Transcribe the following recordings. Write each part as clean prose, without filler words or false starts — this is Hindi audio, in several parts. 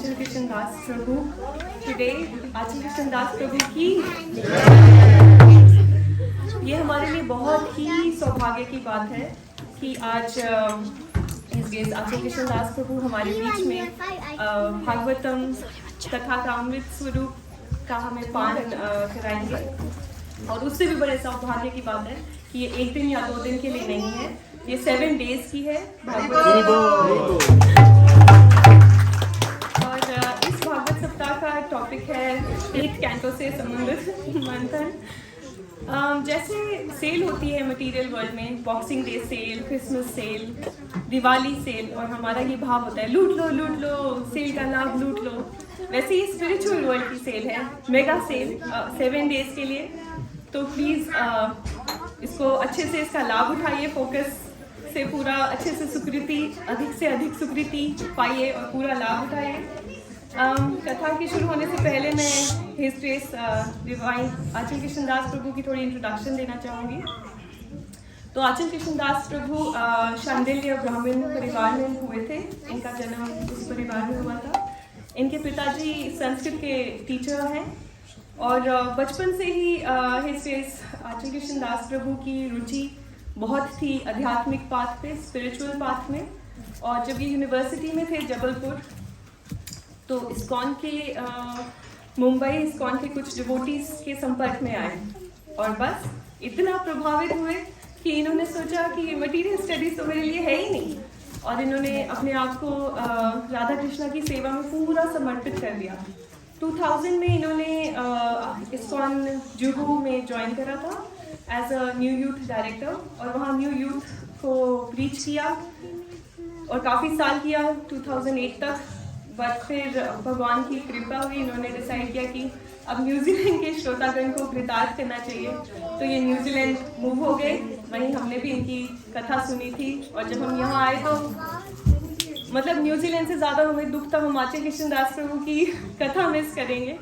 आंचल कृष्ण दास प्रभु टुडे। आंचल कृष्ण दास प्रभु की ये हमारे लिए बहुत ही सौभाग्य की बात है कि आज आंचल कृष्ण दास प्रभु हमारे बीच में भागवतम कथा का अमृत स्वरूप का हमें पान कराएंगे। और उससे भी बड़े सौभाग्य की बात है कि ये एक दिन या 2 दिन के लिए नहीं है, ये 7 डेज की है भागवत। और इस भागवत सप्ताह का टॉपिक है 8th कैंटो से संबंधित मंथन। जैसे सेल होती है मटेरियल वर्ल्ड में, Boxing Day sale, Christmas sale, Diwali sale, और हमारा ये भाव होता है लूट लो सेल का लाभ लूट लो। वैसे ही स्पिरिचुअल वर्ल्ड की सेल है, मेगा सेल 7 डेज के लिए। तो प्लीज़ इसको अच्छे से इसका लाभ उठाइए, फोकस से पूरा अच्छे से सुकृति, अधिक से अधिक सुकृति पाइए और पूरा लाभ उठाइए। कथा के शुरू होने से पहले मैं हिज ग्रेस डिवाइन आंचल कृष्ण दास प्रभु की थोड़ी इंट्रोडक्शन देना चाहूँगी। तो आंचल कृष्ण दास प्रभु शांडिल्य ब्राह्मण परिवार में हुए थे। इनका जन्म उस परिवार में हुआ था। इनके पिताजी संस्कृत के टीचर हैं और बचपन से ही हिज ग्रेस आंचल कृष्ण दास प्रभु की रुचि बहुत थी आध्यात्मिक पाथ पे, स्पिरिचुअल पाथ में। और जब ये यूनिवर्सिटी में थे जबलपुर, तो इस्कॉन के मुंबई इस्कॉन के कुछ डिवोटीज के संपर्क में आए और बस इतना प्रभावित हुए कि इन्होंने सोचा कि ये मटीरियल स्टडीज तो मेरे लिए है ही नहीं, और इन्होंने अपने आप को राधा कृष्णा की सेवा में पूरा समर्पित कर दिया। 2000 में इन्होंने इस्कॉन जुहू में ज्वाइन करा था as a new youth director, और वहाँ न्यू यूथ को प्रीच किया और काफ़ी साल किया 2008 तक। बट फिर भगवान की कृपा हुई, इन्होंने डिसाइड किया कि अब न्यूजीलैंड के श्रोतागण को कृतार्थ करना चाहिए। तो ये न्यूजीलैंड मूव हो गए, वहीं हमने भी इनकी कथा सुनी थी। और जब हम यहाँ आए तो मतलब न्यूजीलैंड से ज़्यादा हमें दुख था, हम आंचल कृष्ण दास प्रभु की कथा मिस करेंगे।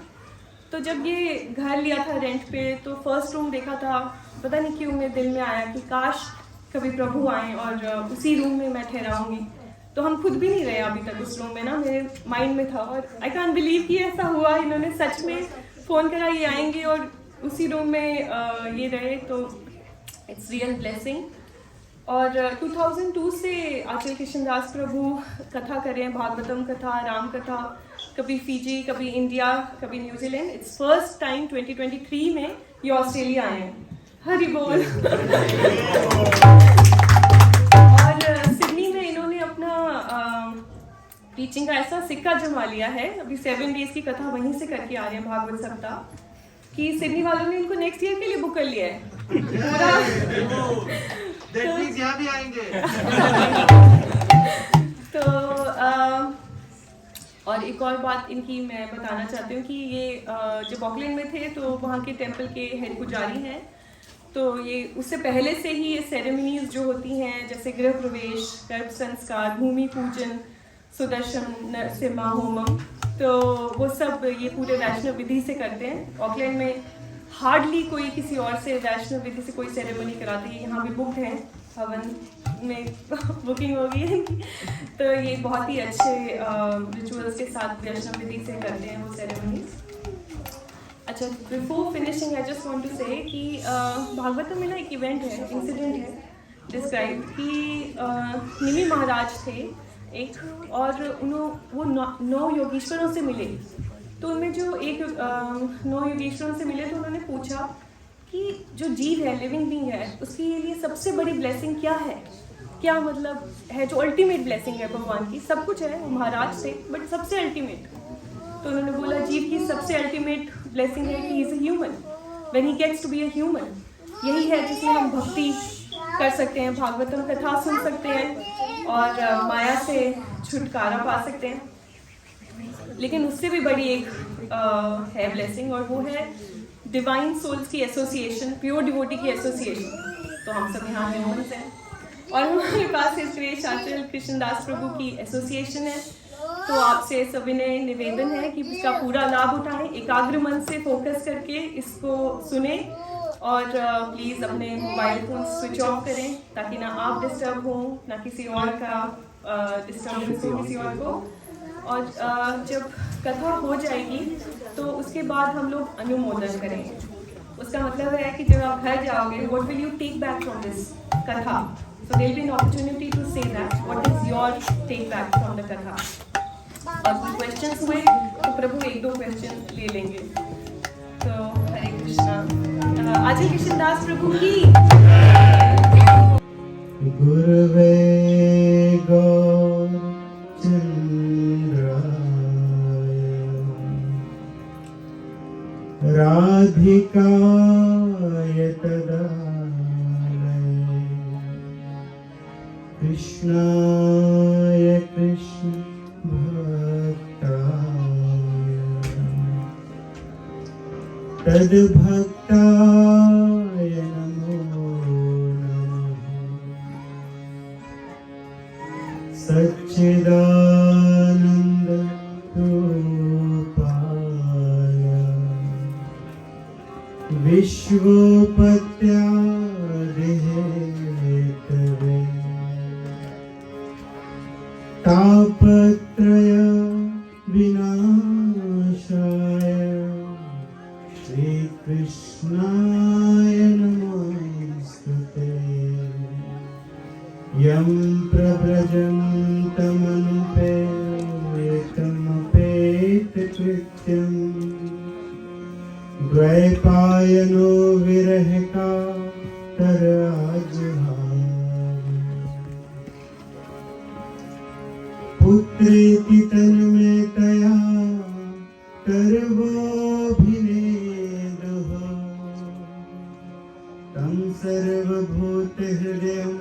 तो जब ये घर लिया था रेंट पे, तो फर्स्ट रूम देखा था, पता नहीं क्यों मेरे दिल में आया कि काश कभी प्रभु आए और उसी रूम में मैं ठहराऊँगी। तो हम खुद भी नहीं रहे अभी तक उस रूम में ना, मेरे माइंड में था। और आई कांट बिलीव कि ऐसा हुआ, इन्होंने सच में फ़ोन करा ये आएंगे और उसी रूम में ये रहे। तो इट्स रियल ब्लेसिंग। और 2002 से आंचल कृष्ण दास प्रभु कथा कर रहे हैं, भागवतम कथा, राम कथा, कभी फिजी, कभी इंडिया, कभी न्यूजीलैंड। इट्स फर्स्ट टाइम 2023 में ये ऑस्ट्रेलिया आए हैं। हरि बोल। टीचिंग का ऐसा सिक्का जमा लिया है, अभी 7 डेज की कथा वहीं से करके आ रहे हैं भागवत सप्ताह, कि सिडनी वालों ने इनको नेक्स्ट ईयर के लिए बुक कर लिया है पूरा। तो यहाँ भी आएंगे। तो और एक और बात इनकी मैं बताना चाहती हूँ कि ये जब ऑकलैंड में थे तो वहाँ के टेम्पल के हेड पुजारी हैं। तो ये उससे पहले से ही ये सेरेमनीज जो होती हैं, जैसे गृह प्रवेश, गर्भ संस्कार, भूमि पूजन, सुदर्शन नरसिम्हा होमम, तो वो सब ये पूरे वैष्णव विधि से करते हैं। ऑकलैंड में हार्डली कोई किसी और से वैष्णव विधि से कोई सेरेमनी कराती है। यहाँ भी बुक्ड हैं, हवन में बुकिंग हो गई है। तो ये बहुत ही अच्छे रिचुअल्स के साथ वैष्णव विधि से करते हैं वो सेरेमनीज। अच्छा, before finishing I just want to say कि भागवतम में ना एक इवेंट है, इंसिडेंट है डिस्क्राइब कि निमि महाराज थे एक, और वो 9 योगीश्वरों से मिले। तो उनमें जो एक 9 योगीश्वरों से मिले तो उन्होंने पूछा कि जो जीव है, लिविंग बीइंग है, उसके लिए सबसे बड़ी ब्लेसिंग क्या है, क्या मतलब है जो अल्टीमेट ब्लेसिंग है भगवान की। सब कुछ है, वो महाराज थे, बट सबसे अल्टीमेट। तो उन्होंने बोला जीव की सबसे अल्टीमेट ब्लेसिंग है कि he is a human, when he gets to be a human. यही है जिसमें हम भक्ति कर सकते हैं, भागवतम कथा सुन सकते हैं और माया से छुटकारा पा सकते हैं। लेकिन उससे भी बड़ी एक है ब्लेसिंग, और वो है डिवाइन सोल्स की एसोसिएशन, प्योर डिवोटी की एसोसिएशन। तो हम सब यहाँ मेंबर्स हैं और हमारे पास हिज ग्रेस आंचल कृष्ण दास प्रभु की एसोसिएशन है। तो आपसे सविनय निवेदन है कि इसका पूरा लाभ उठाएं, एकाग्र मन से फोकस करके इसको सुने और प्लीज़ अपने मोबाइल फ़ोन स्विच ऑफ करें ताकि ना आप डिस्टर्ब हो ना किसी और का डिस्टर्बेंस हो किसी और को। और जब कथा हो जाएगी तो उसके बाद हम लोग अनुमोदन करेंगे। उसका मतलब है कि जब आप घर जाओगे, what will you take back from this katha? So there will be an opportunity to say that what is your take back from the katha. और कुछ क्वेश्चंस हुए तो प्रभु एक दो क्वेश्चन ले लेंगे। तो हरे कृष्णा। आचार्य कृष्णदास प्रभु की गुरुवे गौरचंद्राय राधिकाय तदालये कृष्णाय कृष्ण भक्ताय तद्भक्ताय नमो नमः। सच्चिदानंद रूपाय विश्वोपत्यादिहेतवे तापत्रय विनाशाय श्री कृष्णाय नमोस्तुते। यं प्रव्रजन्तमनुपेतमपेतकृत्यं द्वैपायनो विरहका तराजहार। पुत्रेति तन्मयतया सर्वोऽभिनेदुः तं सर्वभूतहृदयं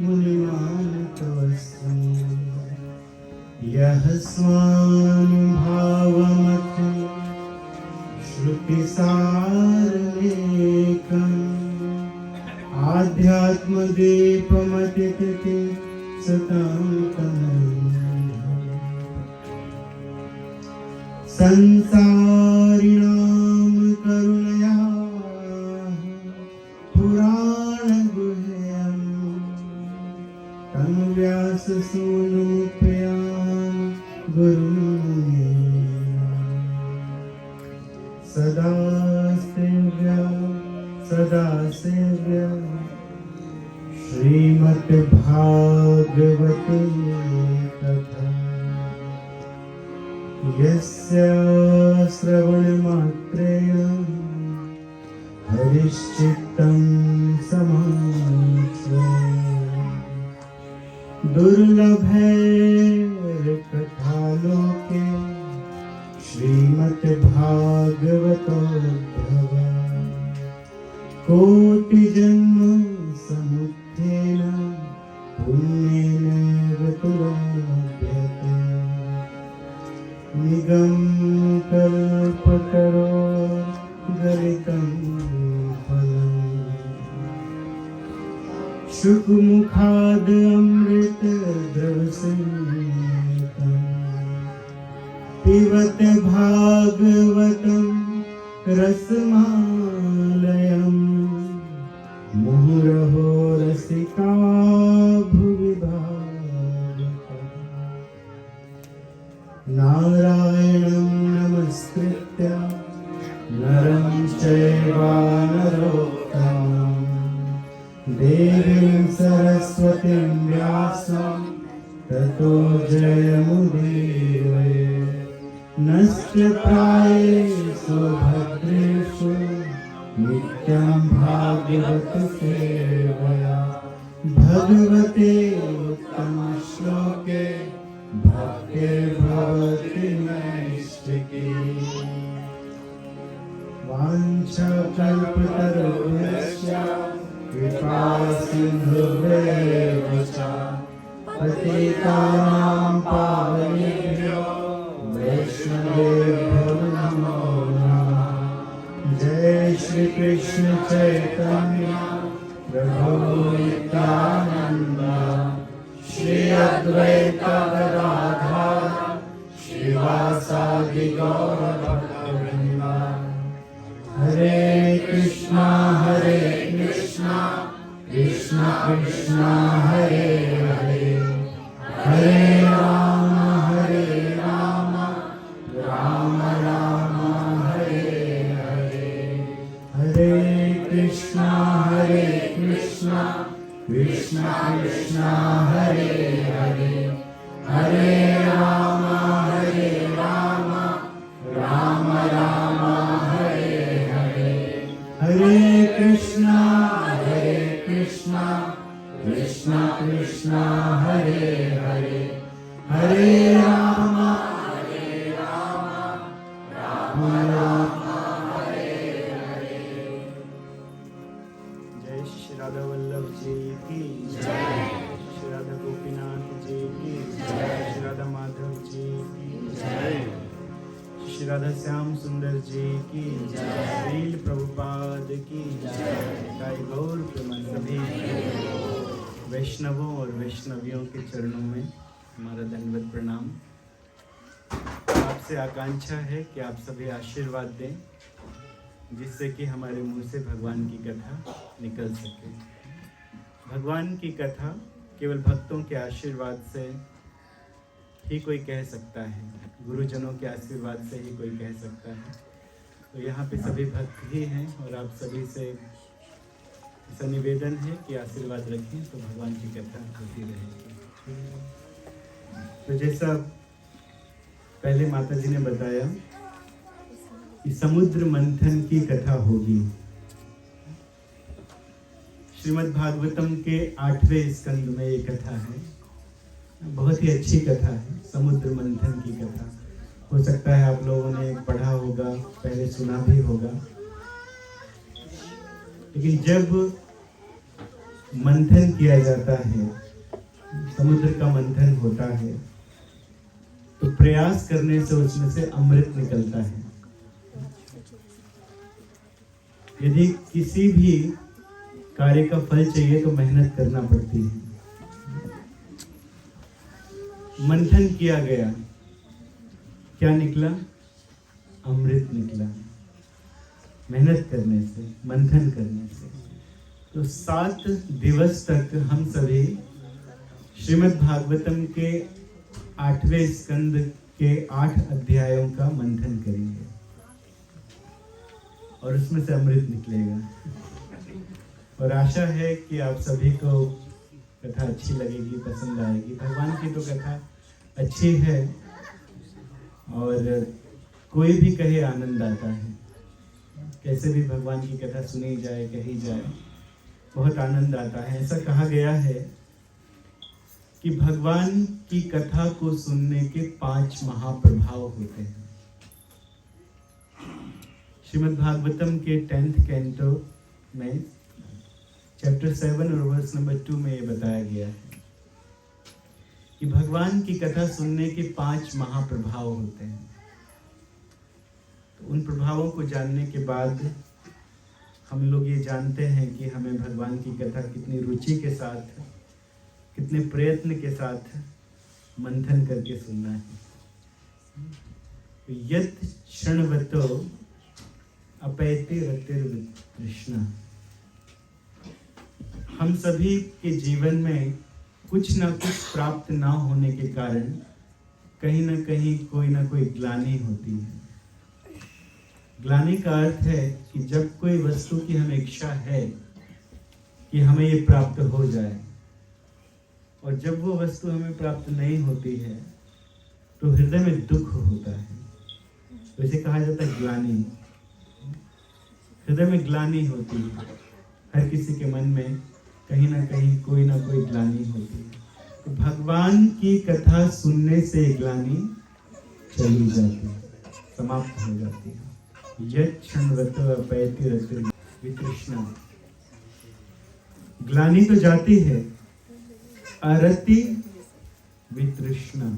मुनिमानतोऽस्मि। यः स्वानुभावमखि श्रुतिसारमेकम् आध्यात्मदीपमतिथिति सतां संसारिणां करुणया पुराणगुह्यं तं व्याससूनुमुपयामि गुरुं सदा सेव्य श्रीमद्भागवते कथा। यस्य श्रवणमात्रेण हरिश्चित्तं समाच्यते। दुर्लभैर्कथालोके श्रीमद्भागवतोद्भव कोटिजन्म समुत्थेन पुण्येन तुलभ्यते। निगम कल्पतरो गलितं फलम् शुकमुखाद् अमृत द्रवसंयुतम् पिबत भागवतं रसमालयम् मुहुरहो रसिका भुवि भावुकाः। नारायणं नमस्कृत्य नरं चैव नरोत्तमं देवीं सरस्वतीं व्यासं ततो जयमुदीरये। नष्टप्रायेषु भद्रेषु नित्यं भागवत सेवया भगवते उत्तमश्लोके भक्तिर्भवति नैष्ठिकी। वाञ्छाकल्पतरुभ्यश्च कृपासिन्धुभ्येव च पतितानां पावनेभ्यो वैष्णवेभ्यो नमो नमः। जय श्री कृष्ण चैतन्य प्रभु नित्यानंद श्री अद्वैत गदाधर श्रीवासादि गौर भक्तवृंद। हरे कृष्णा कृष्णा हरे हरे हरे राम राम राम हरे हरे हरे कृष्णा कृष्णा कृष्णा हरे हरे हरे राम राम राम हरे हरे हरे कृष्णा कृष्णा कृष्णा हरे हरे हरे राम राम हरे हरे। जय श्री राधा वल्लभ जी की जय, श्री राधा गोपीनाथ जी की जय, श्री राधा माधव जी की जय, श्री राधा श्याम सुंदर जी की जय, श्रील प्रभुपाद की जय। गौर प्रेमान सभी वैष्णवों और वैष्णवियों के चरणों में हमारा दंडवत प्रणाम। आपसे आकांक्षा है कि आप सभी आशीर्वाद दें, जिससे कि हमारे मुंह से भगवान की कथा निकल सके। भगवान की कथा केवल भक्तों के आशीर्वाद से ही कोई कह सकता है, गुरुजनों के आशीर्वाद से ही कोई कह सकता है। तो यहाँ पे सभी भक्त ही हैं और आप सभी से ऐसा निवेदन है कि आशीर्वाद रखें तो भगवान की कथा होती रहेगी। तो जैसा पहले माता जी ने बताया कि समुद्र मंथन की कथा होगी। श्रीमद् भागवतम के 8वें स्कंद में ये कथा है। बहुत ही अच्छी कथा है, समुद्र मंथन की कथा। हो सकता है आप लोगों ने पढ़ा होगा, पहले सुना भी होगा। लेकिन जब मंथन किया जाता है, समुद्र का मंथन होता है, तो प्रयास करने से उसमें से अमृत निकलता है। यदि किसी भी कार्य का फल चाहिए तो मेहनत करना पड़ती है। मंथन किया गया, क्या निकला? अमृत निकला। मेहनत करने से, मंथन करने से। तो 7 दिवस तक हम सभी श्रीमद् भागवतम के 8वें स्कंद के 8 अध्यायों का मंथन करेंगे और उसमें से अमृत निकलेगा। और आशा है कि आप सभी को कथा अच्छी लगेगी, पसंद आएगी। भगवान की तो कथा अच्छी है और कोई भी कहे आनंद आता है। कैसे भी भगवान की कथा सुनी जाए, कही जाए, बहुत आनंद आता है। ऐसा कहा गया है कि भगवान की कथा को सुनने के 5 महाप्रभाव होते हैं। श्रीमद् भागवतम के 10th कैंटो में चैप्टर 7 और वर्स नंबर 2 में ये बताया गया है कि भगवान की कथा सुनने के 5 महाप्रभाव होते हैं। तो उन प्रभावों को जानने के बाद हम लोग ये जानते हैं कि हमें भगवान की कथा कितनी रुचि के साथ, कितने प्रयत्न के साथ मंथन करके सुनना है। यत् क्षणवतो अपैति रतिर्तृष्णा। हम सभी के जीवन में कुछ ना कुछ प्राप्त ना होने के कारण कहीं ना कहीं कोई ना कोई ग्लानि होती है। ग्लानि का अर्थ है कि जब कोई वस्तु की हमें इच्छा है कि हमें ये प्राप्त हो जाए और जब वो वस्तु हमें प्राप्त नहीं होती है तो हृदय में दुख होता है। तो इसे कहा जाता है ग्लानि। हृदय में ग्लानि होती है। हर किसी के मन में कहीं ना कहीं कोई ना कोई ग्लानि होती है। तो भगवान की कथा सुनने से ग्लानि चली जाती है, समाप्त हो जाती है। यत् क्षणवतो अपैति रतिर्वितृष्णा। ग्लानि तो जाती है, अरति वितृष्णा।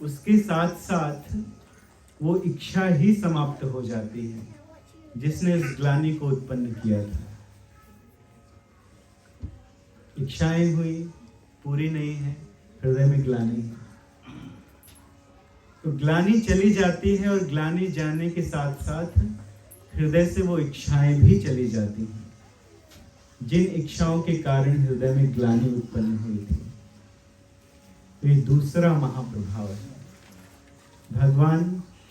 उसके साथ साथ वो इच्छा ही समाप्त हो जाती है जिसने इस ग्लानि को उत्पन्न किया था। इच्छाएं हुई, पूरी नहीं है, हृदय में ग्लानि है। तो ग्लानि चली जाती है और ग्लानि जाने के साथ साथ हृदय से वो इच्छाएं भी चली जाती हैं। जिन इच्छाओं के कारण हृदय में ग्लानि उत्पन्न हुई थी। तो ये दूसरा महाप्रभाव है भगवान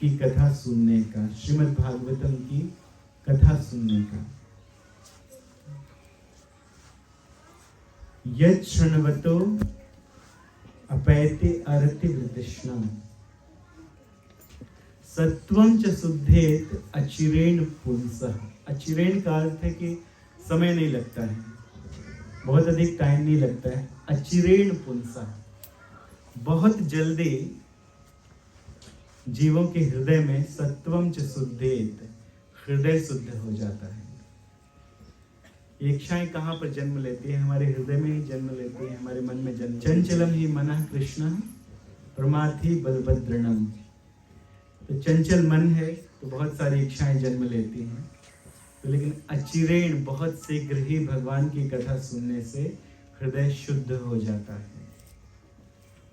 की कथा सुनने का, श्रीमद् भागवतम की कथा सुनने का। यत् शृण्वतो अपैति अरति वृतृष्णा सत्वं च शुद्धेत अचिरेण पुंसः। अचिरेण का अर्थ है कि समय नहीं लगता है, बहुत अधिक टाइम नहीं लगता है। अचिरेण पुंसः, बहुत जल्दी जीवों के हृदय में सत्वम च शुद्धेत, हृदय शुद्ध हो जाता है। ये इच्छाएं कहाँ पर जन्म लेती है? हमारे हृदय में ही जन्म लेती है, हमारे मन में जन्म। चंचलम ही मनः कृष्ण प्रमाथि बलभद्रणम। तो चंचल मन है तो बहुत सारी इच्छाएं जन्म लेती हैं, तो लेकिन अचिरेण, बहुत शीघ्र ही भगवान की कथा सुनने से हृदय शुद्ध हो जाता है।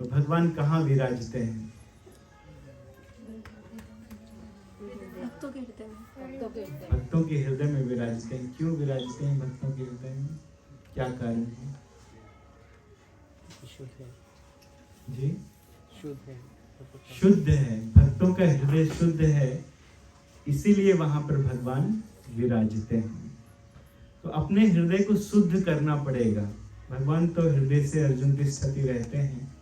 तो भगवान कहाँ विराजते हैं? भक्तों के हृदय में विराजते हैं। क्यों विराजते हैं भक्तों के हृदय में? क्या कारण है? जी, शुद्ध है, भक्तों का हृदय शुद्ध है, इसीलिए वहां पर भगवान विराजते हैं। तो अपने हृदय को शुद्ध करना पड़ेगा। भगवान तो हृदय से अर्जुन की स्थिति रहते हैं।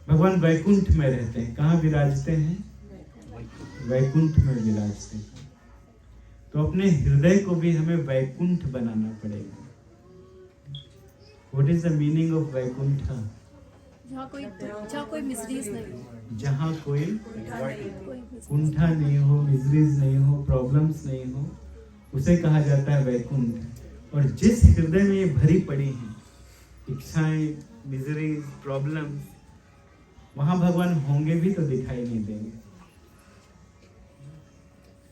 भगवान वैकुंठ में रहते हैं। कहाँ विराजते हैं? वैकुंठ में विराजते हैं। तो अपने हृदय को भी हमें वैकुंठ बनाना पड़ेगा। What is the meaning of Vaikuntha? जहाँ कोई मिसरीज नहीं हो, जहाँ कोई कुंठा नहीं हो, मिजरीज नहीं हो, प्रॉब्लम्स नहीं हो, उसे कहा जाता है वैकुंठ। और जिस हृदय में ये भरी पड़ी हैं इच्छाएं, मिजरीज, प्रॉब्लम्स, वहां भगवान होंगे भी तो दिखाई नहीं देंगे।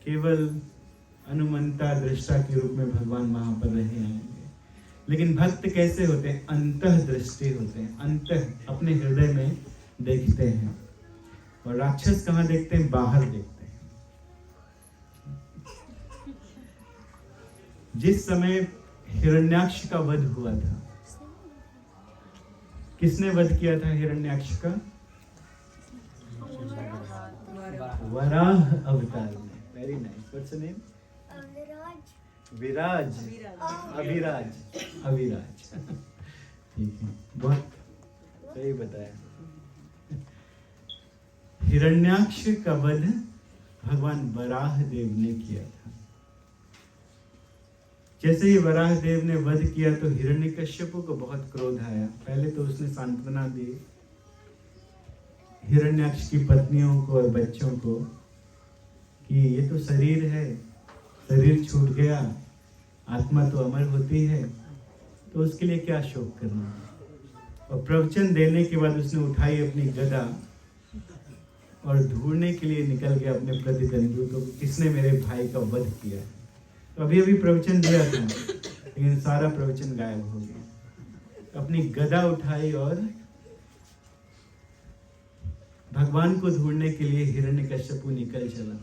केवल अनुमंता दृष्टा के रूप में भगवान वहां पर रहे आएंगे। लेकिन भक्त कैसे होते हैं? अंतः दृष्टि होते हैं, अंतः अपने हृदय में देखते हैं। और राक्षस कहाँ देखते हैं? बाहर देखते हैं। जिस समय हिरण्याक्ष का वध हुआ था, किसने वध किया था हिरण्याक्ष का? वराह अवतार में। Very nice. What's the name? Viraj, Aviraj, Aviraj. ठीक है, बहुत सही बताया। हिरण्याक्ष का वध भगवान वराह देव ने किया था। जैसे ही वराह देव ने वध किया तो हिरण्यकश्यप को बहुत क्रोध आया। पहले तो उसने सांत्वना दी हिरण्याक्ष की पत्नियों को और बच्चों को कि ये तो शरीर है, शरीर छूट गया, आत्मा तो अमर होती है, तो उसके लिए क्या शोक करना। और प्रवचन देने के बाद उसने उठाई अपनी गदा और ढूंढने के लिए निकल गया अपने प्रतिद्वंदी को, किसने मेरे भाई का वध किया। तो अभी अभी प्रवचन दिया था लेकिन सारा प्रवचन गायब हो गया। अपनी गदा उठाई और भगवान को ढूंढने के लिए हिरण्यकश्यपु निकल चला।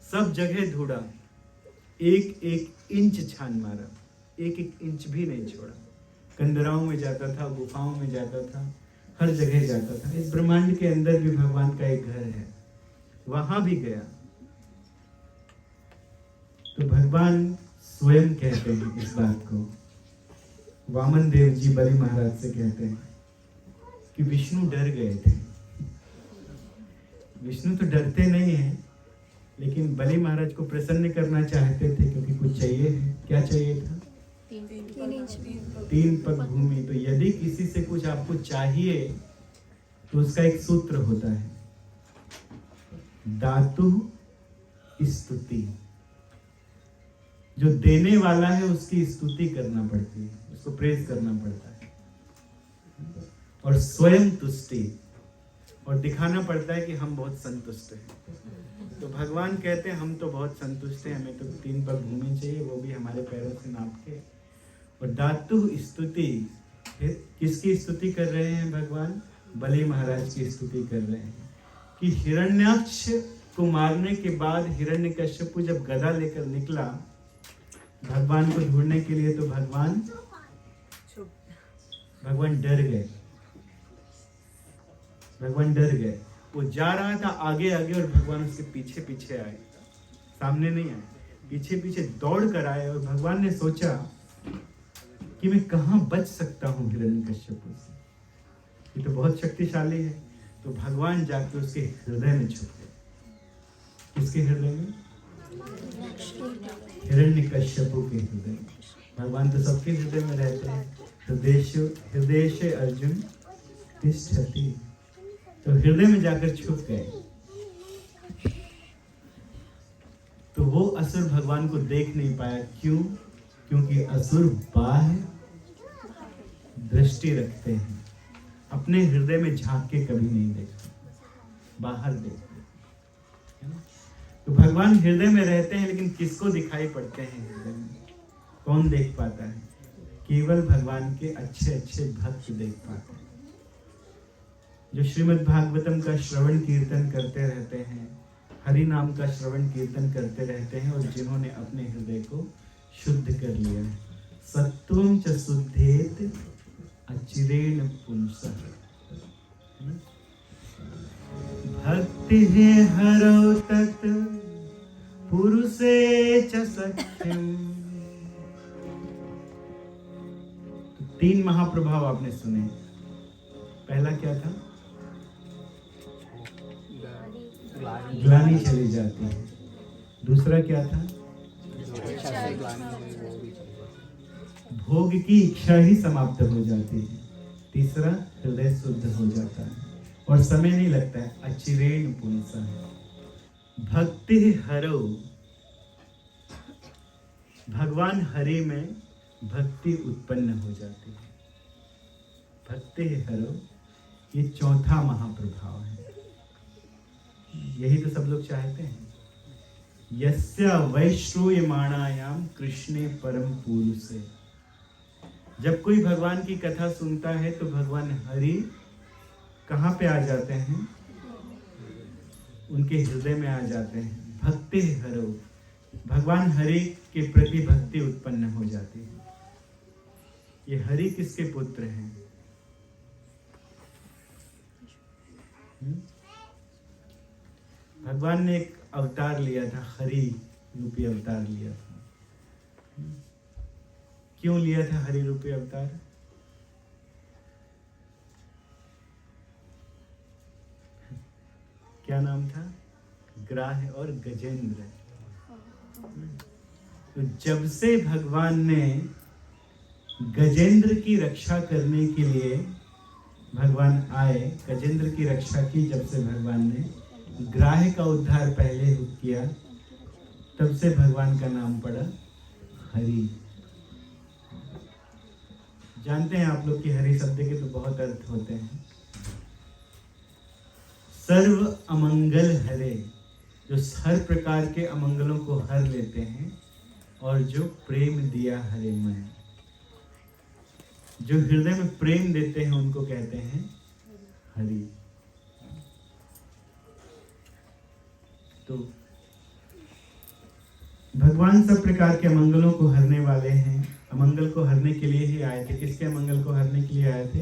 सब जगह ढूंढा, एक एक इंच छान मारा, एक एक इंच भी नहीं छोड़ा। कंदराओं में जाता था, गुफाओं में जाता था, हर जगह जाता था। इस ब्रह्मांड के अंदर भी भगवान का एक घर है, वहां भी गया। तो भगवान स्वयं कहते हैं इस बात को। वामन देव जी बलि महाराज से कहते हैं कि विष्णु डर गए थे। विष्णु तो डरते नहीं हैं, लेकिन बलि महाराज को प्रसन्न करना चाहते थे क्योंकि कुछ चाहिए है। क्या चाहिए था? 3 पग भूमि। तो यदि किसी से कुछ आपको चाहिए तो उसका एक सूत्र होता है, दातु स्तुति। जो देने वाला है उसकी स्तुति करना पड़ती है, उसको प्रेज करना पड़ता है। और स्वयं तुष्टि, और दिखाना पड़ता है कि हम बहुत संतुष्ट हैं। तो भगवान कहते हैं हम तो बहुत संतुष्ट हैं, हमें तो 3 पग भूमि चाहिए, वो भी हमारे पैरों से नाप के। और दातु स्तुति, किसकी स्तुति कर रहे हैं भगवान? बलि महाराज की स्तुति कर रहे हैं कि हिरण्याक्ष को मारने के बाद हिरण्यकश्यप जब गदा लेकर निकला भगवान को ढूंढने के लिए तो भगवान डर गए। भगवान डर गए। वो जा रहा था आगे आगे और भगवान उसके पीछे पीछे आए, सामने नहीं आए, पीछे पीछे दौड़ कर आए। और भगवान ने सोचा कि मैं कहाँ बच सकता हूँ हिरण्यकश्यप से, ये तो बहुत शक्तिशाली है। तो भगवान जाके उसके हृदय में छुप गए। किसके हृदय में? हिरण्यकश्यप के हृदय में। भगवान तो सबके हृदय में रहते हैं। हृदय से अर्जुन तिष्ठति, तो हृदय में जाकर छुप गए। तो वो असुर भगवान को देख नहीं पाया। क्यों? क्योंकि असुर बाह्य दृष्टि रखते हैं, अपने हृदय में झांक के कभी नहीं देखते, बाहर देखते है ना? तो भगवान हृदय में रहते हैं, लेकिन किसको दिखाई पड़ते हैं हृदय में? कौन देख पाता है? केवल भगवान के अच्छे अच्छे भक्त देख पाते हैं, जो श्रीमद् भागवतम का श्रवण कीर्तन करते रहते हैं, हरि नाम का श्रवण कीर्तन करते रहते हैं, और जिन्होंने अपने हृदय को शुद्ध कर लिया है। सत्वं च शुद्धेत अचिरेण पुंसः, भक्ति हरौ तत् पुरुषे च सख्यम्। तो 3 महाप्रभाव आपने सुने। पहला क्या था? ग्लानि चली जाती है। दूसरा क्या था? भोग की इच्छा ही समाप्त हो जाती है। तीसरा, हृदय शुद्ध हो जाता है और समय नहीं लगता है। अचिरेण पुंसः भक्ति हरौ, भगवान हरि में भक्ति उत्पन्न हो जाती है। भक्ति हरौ, ये चौथा महाप्रभाव है। यही तो सब लोग चाहते हैं। यस्य वैश्रूयमाणायाम कृष्णे परम पुरुषे। जब कोई भगवान की कथा सुनता है तो भगवान हरि कहाँ पे आ जाते हैं? उनके हृदय में आ जाते हैं। भक्ति हरौ, भगवान हरि के प्रति भक्ति उत्पन्न हो जाती है। ये हरि किसके पुत्र हैं? भगवान ने एक अवतार लिया था, हरि रूपी अवतार लिया था। क्यों लिया था हरि रूपी अवतार? क्या नाम था? ग्राह और गजेंद्र। तो जब से भगवान ने गजेंद्र की रक्षा करने के लिए भगवान आए, गजेंद्र की रक्षा की, जब से भगवान ने ग्राह का उद्धार पहले किया, तब से भगवान का नाम पड़ा हरि। जानते हैं आप लोग कि हरि शब्द के तो बहुत अर्थ होते हैं। सर्व अमंगल हरे, जो हर प्रकार के अमंगलों को हर लेते हैं, और जो प्रेम दिया हरे में, जो हृदय में प्रेम देते हैं उनको कहते हैं हरि। तो भगवान सब प्रकार के अमंगलों को हरने वाले हैं। अमंगल को हरने के लिए ही आए थे। किसके अमंगल को हरने के लिए आए थे?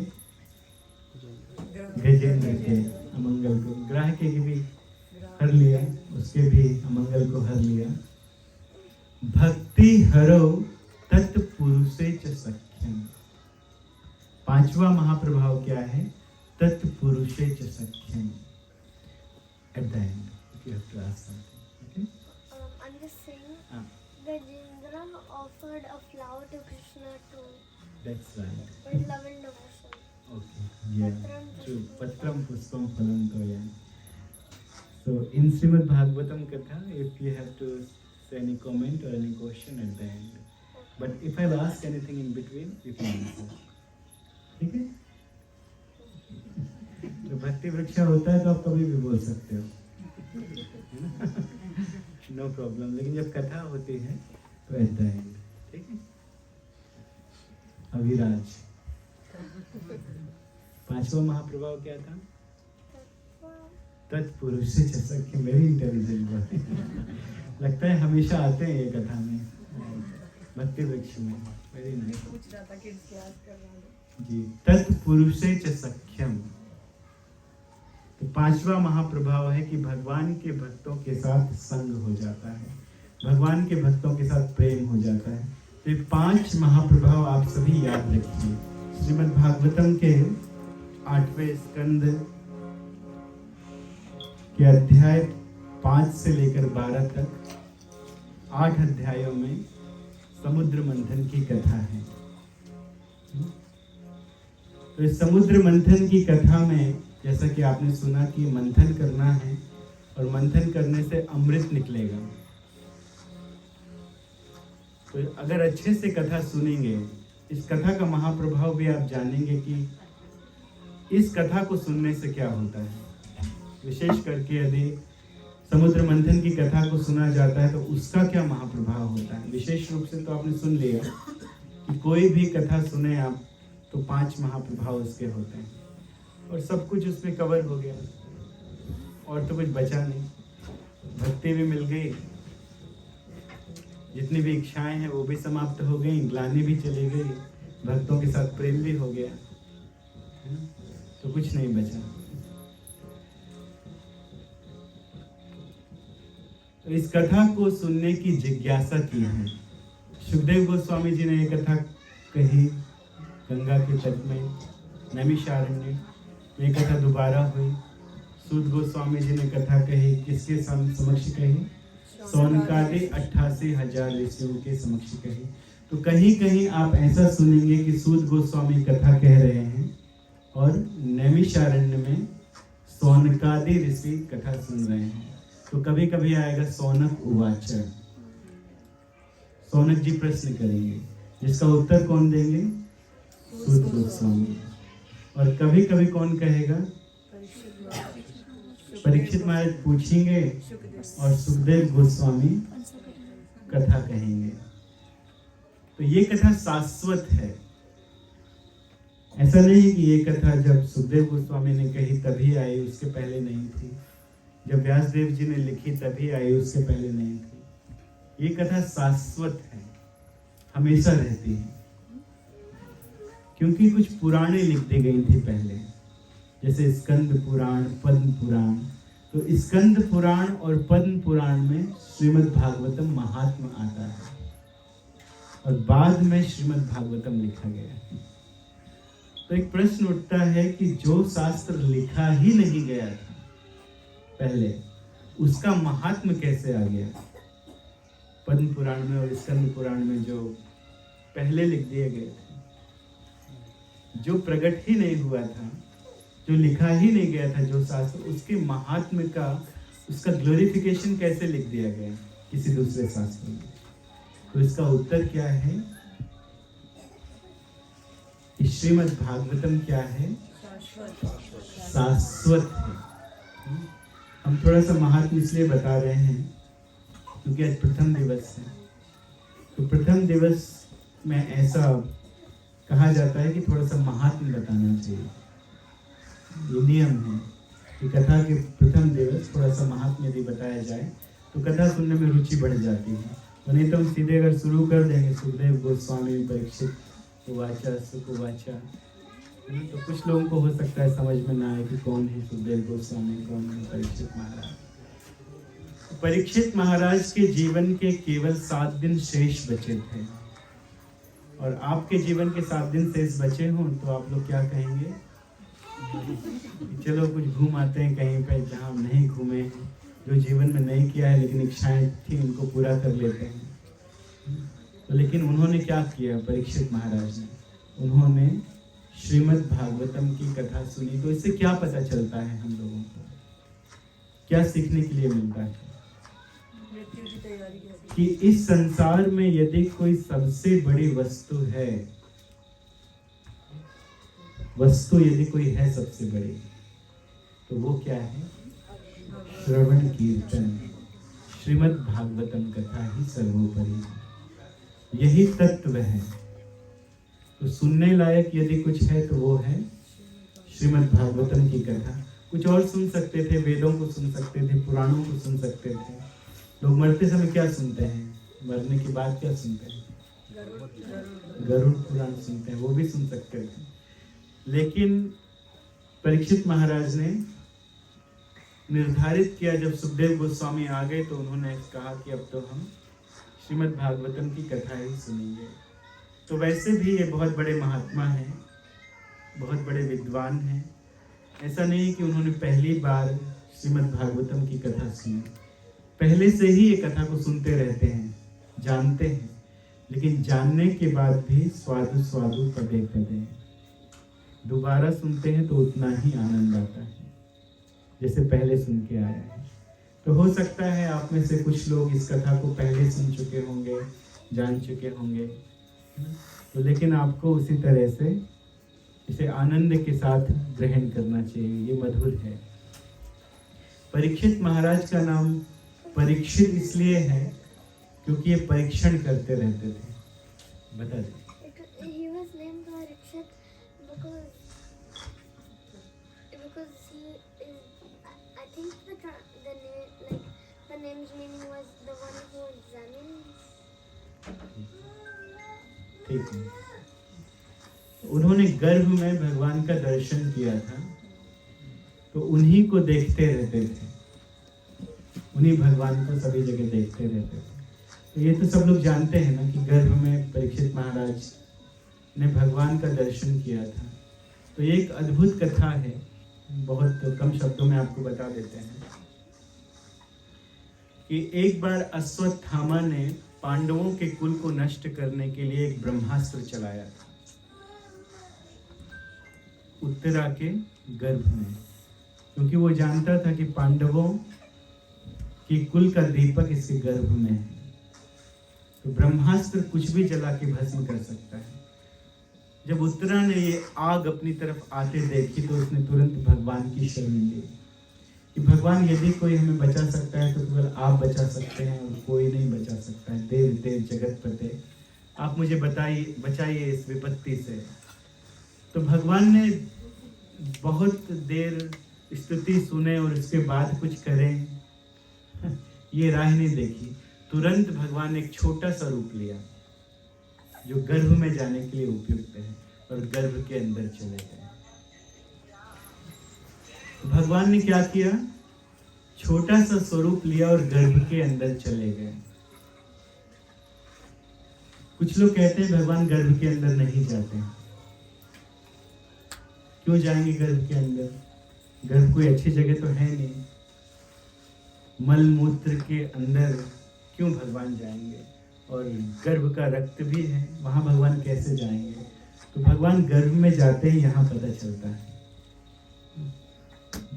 गजेंद्र के अमंगल को। ग्राह के भी हर लिया, उसके भी अमंगल को हर लिया। भक्ति हरौ तत्पुरुषे च सख्यम। 5वां महाप्रभाव क्या है? तत्पुरुषे च सख्यम। At the end, if you have to ask something, okay? I'm just saying, Gajendra offered a flower to Krishna too, That's right. with love and devotion. Okay. Yeah. Patram True. pushpam. Patram pushpam phalam toyam. So in Srimad Bhagavatam Katha, if you have to say any comment or any question at the end, but if I'll ask anything in between, you can answer. ठीक है? तो भक्ति वृक्षा होता है तो आप कभी भी बोल सकते हो, नो प्रॉब्लम। लेकिन जब कथा होती है तो एट द एंड, ठीक है? अविराज। 5वां महाप्रभाव क्या था? तत्पुरुष से सख्य। वेरी इंटेलिजेंट बात। लगता है हमेशा आते हैं ये कथा में। भक्ति वृक्ष में। वेरी नाइस जी। तत्पुरुषे च सख्यम। तो पांचवा महाप्रभाव है कि भगवान के भक्तों के साथ संग हो जाता है, भगवान के भक्तों के साथ प्रेम हो जाता है। तो ये 5 महाप्रभाव आप सभी याद रखिए। श्रीमद् भागवतम के 8वें स्कंद के अध्याय 5 से लेकर 12 तक 8 अध्यायों में समुद्र मंथन की कथा है। तो इस समुद्र मंथन की कथा में जैसा कि आपने सुना कि मंथन करना है और मंथन करने से अमृत निकलेगा। तो अगर अच्छे से कथा सुनेंगे, इस कथा का महाप्रभाव भी आप जानेंगे कि इस कथा को सुनने से क्या होता है। विशेष करके यदि समुद्र मंथन की कथा को सुना जाता है तो उसका क्या महाप्रभाव होता है। विशेष रूप से तो आपने सुन लिया कि कोई भी कथा सुने आप तो 5 महाप्रभाव उसके होते हैं और सब कुछ उसमें कवर हो गया और तो कुछ बचा नहीं। भक्ति भी मिल गई, जितनी भी इच्छाएं हैं वो भी समाप्त हो गई, ग्लानि भी चली गई, भक्तों के साथ प्रेम भी हो गया, तो कुछ नहीं बचा। तो इस कथा को सुनने की जिज्ञासा की है। सुखदेव गोस्वामी जी ने ये कथा कही गंगा के तट में नैमिषारण्य में। कथा दोबारा हुई। सूत गोस्वामी जी ने कथा कही, किसके समक्ष कही? सौनकादि 88,000 ऋषियों के समक्ष कही। तो कहीं कहीं आप ऐसा सुनेंगे कि सूत गोस्वामी कथा कह रहे हैं और नैमिषारण्य में सौनकादि ऋषि कथा सुन रहे हैं। तो कभी कभी आएगा सौनक उवाच, सौनक जी प्रश्न करेंगे, जिसका उत्तर कौन देंगे? सूत गोस्वामी। और कभी कभी कौन कहेगा? परीक्षित महाराज पूछेंगे और सुखदेव गोस्वामी कथा कहेंगे। तो ये कथा शाश्वत है। ऐसा नहीं कि ये कथा जब सुखदेव गोस्वामी ने कही तभी आई, उसके पहले नहीं थी। जब व्यासदेव जी ने लिखी तभी आई, उसके पहले नहीं थी। ये कथा शाश्वत है, हमेशा रहती है, क्योंकि कुछ पुराणे लिख दी गई थी पहले, जैसे स्कंद पुराण, पद्म पुराण। तो स्कंद पुराण और पद्म पुराण में श्रीमद् भागवतम महात्मा आता है और बाद में श्रीमद् भागवतम लिखा गया। तो एक प्रश्न उठता है कि जो शास्त्र लिखा ही नहीं गया था पहले, उसका महात्म कैसे आ गया? पद्म पुराण में और स्कंद पुराण में जो पहले लिख दिए गए थे, जो प्रकट ही नहीं हुआ था, जो लिखा ही नहीं गया था, जो शास्त्र, उसके महात्म का, उसका ग्लोरिफिकेशन कैसे लिख दिया गया किसी दूसरे शास्त्र में? तो इसका उत्तर क्या है? श्रीमद् भागवतम क्या है? शाश्वत है। हम थोड़ा सा महात्म इसलिए बता रहे हैं क्योंकि आज प्रथम दिवस है। तो प्रथम दिवस में ऐसा कहा जाता है कि थोड़ा सा महात्म बताना चाहिए। ये नियम है कि कथा के प्रथम दिवस थोड़ा सा महात्म यदि बताया जाए तो कथा सुनने में रुचि बढ़ जाती है। तो नहीं तो हम सीधे अगर शुरू कर देंगे सुखदेव गोस्वामी परीक्षित उवाचा सुख उवाचा, तो कुछ लोगों को हो सकता है समझ में ना आए कि कौन है सुखदेव गोस्वामी, कौन है परीक्षित महाराज। तो परीक्षित महाराज के जीवन के केवल 7 दिन शेष बचे थे और आपके जीवन के 7 दिन शेष बचे हों तो आप लोग क्या कहेंगे? चलो कुछ घूम आते हैं कहीं पे जहाँ हम नहीं घूमे हैं, जो जीवन में नहीं किया है लेकिन इच्छाएं थी उनको पूरा कर लेते हैं। तो लेकिन उन्होंने क्या किया? परीक्षित महाराज ने, उन्होंने श्रीमद् भागवतम की कथा सुनी। तो इससे क्या पता चलता है हम लोगों को, क्या सीखने के लिए मिलता है? कि इस संसार में यदि कोई सबसे बड़ी वस्तु है, वस्तु यदि कोई है सबसे बड़ी, तो वो क्या है? श्रवण कीर्तन, श्रीमद् भागवतम कथा ही सर्वोपरि, यही तत्व है। तो सुनने लायक यदि कुछ है तो वो है श्रीमद् भागवतम की कथा। कुछ और सुन सकते थे, वेदों को सुन सकते थे, पुराणों को सुन सकते थे। लोग मरते समय क्या सुनते हैं? मरने की बात क्या सुनते हैं? गरुड़ पुराण सुनते हैं, वो भी सुन सकते हैं। लेकिन परीक्षित महाराज ने निर्धारित किया, जब सुखदेव गोस्वामी आ गए तो उन्होंने कहा कि अब तो हम श्रीमद् भागवतम की कथा ही सुनेंगे। तो वैसे भी ये बहुत बड़े महात्मा हैं, बहुत बड़े विद्वान हैं। ऐसा नहीं कि उन्होंने पहली बार श्रीमद् भागवतम की कथा सुनी, पहले से ही ये कथा को सुनते रहते हैं, जानते हैं। लेकिन जानने के बाद भी स्वादु स्वादु पदे पदे, दोबारा सुनते हैं तो उतना ही आनंद आता है जैसे पहले सुन के आया है। तो हो सकता है आप में से कुछ लोग इस कथा को पहले सुन चुके होंगे, जान चुके होंगे, तो लेकिन आपको उसी तरह से इसे आनंद के साथ ग्रहण करना चाहिए। ये मधुर है। परीक्षित महाराज का नाम परीक्षित इसलिए है क्योंकि ये परीक्षण करते रहते थे। बता दें। He was named Parikshit because he is. I think the name's meaning was the one who examines. ठीक है। उन्होंने गर्भ में भगवान का दर्शन किया था, तो उन्हीं को देखते रहते थे, उन्हीं भगवान को सभी जगह देखते रहते थे। तो ये तो सब लोग जानते हैं ना कि गर्भ में परीक्षित महाराज ने भगवान का दर्शन किया था। तो ये एक अद्भुत कथा है, बहुत कम शब्दों में आपको बता देते हैं कि एक बार अश्वत्थामा ने पांडवों के कुल को नष्ट करने के लिए एक ब्रह्मास्त्र चलाया था उत्तरा के गर्भ में, क्योंकि वो जानता था कि पांडवों की कुल का दीपक इसके गर्भ में है। तो ब्रह्मास्त्र कुछ भी जला के भस्म कर सकता है। जब उत्तरा ने ये आग अपनी तरफ आते देखी तो उसने तुरंत भगवान की शरण ली कि भगवान, यदि कोई हमें बचा सकता है तो केवल आप बचा सकते हैं और कोई नहीं बचा सकता है। देव देव जगत पते, आप मुझे बचाइए इस विपत्ति से। तो भगवान ने बहुत देर स्तुति सुने और उसके बाद कुछ करें ये राह नहीं देखी। तुरंत भगवान ने एक छोटा सा रूप लिया जो गर्भ में जाने के लिए उपयुक्त है और गर्भ के अंदर चले गए। भगवान ने क्या किया? छोटा सा स्वरूप लिया और गर्भ के अंदर चले गए। कुछ लोग कहते हैं भगवान गर्भ के अंदर नहीं जाते। क्यों जाएंगे गर्भ के अंदर? गर्भ कोई अच्छी जगह तो है नहीं। मल मूत्र के अंदर क्यों भगवान जाएंगे? और गर्भ का रक्त भी है, वहां भगवान कैसे जाएंगे? तो भगवान गर्भ में जाते हैं, यहाँ पता चलता है।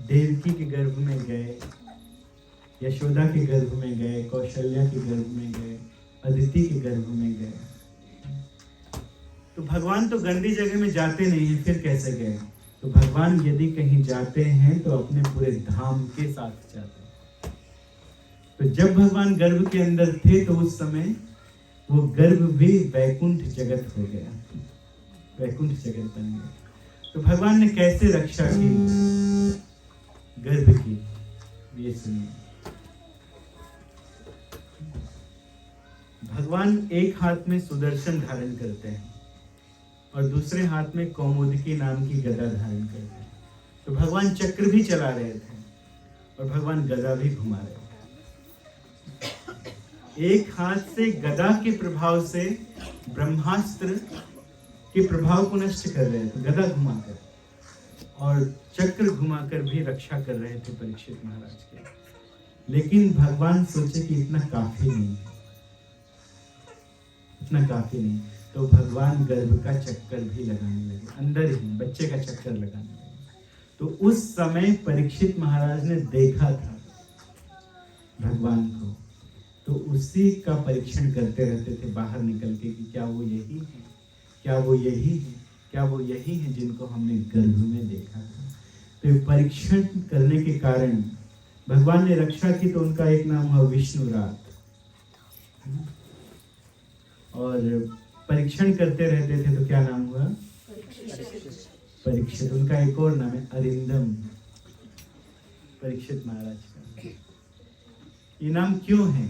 देवकी के गर्भ में गए, यशोदा के गर्भ में गए, कौशल्या के गर्भ में गए, अदिति के गर्भ में गए। तो भगवान तो गंदी जगह में जाते नहीं हैं, फिर कैसे गए? तो भगवान यदि कहीं जाते हैं तो अपने पूरे धाम के साथ जाते हैं। तो जब भगवान गर्भ के अंदर थे तो उस समय वो गर्भ भी वैकुंठ जगत हो गया, वैकुंठ जगत बन गया। तो भगवान ने कैसे रक्षा की गर्भ की, ये सुनिए। भगवान एक हाथ में सुदर्शन धारण करते हैं और दूसरे हाथ में कौमुदकी नाम की गदा धारण करते हैं। तो भगवान चक्र भी चला रहे थे और भगवान गदा भी घुमा रहे थे। एक हाथ से गदा के प्रभाव से ब्रह्मास्त्र के प्रभाव को नष्ट कर रहे थे गदा घुमाकर, और चक्र घुमाकर भी रक्षा कर रहे थे परीक्षित महाराज के। लेकिन भगवान सोचे कि इतना काफी नहीं है, इतना काफी नहीं। तो भगवान गर्भ का चक्कर भी लगाने लगे, अंदर ही बच्चे का चक्कर लगाने लगे। तो उस समय परीक्षित महाराज ने देखा था भगवान को, तो उसी का परीक्षण करते रहते थे बाहर निकल के कि क्या वो यही है, क्या वो यही है, क्या वो यही है जिनको हमने गर्भ में देखा था। तो परीक्षण करने के कारण भगवान ने रक्षा की। तो उनका एक नाम हुआ विष्णुरात, और परीक्षण करते रहते थे तो क्या नाम हुआ? परीक्षित। उनका एक और नाम है अरिंदम, परीक्षित महाराज का। ये नाम क्यों है?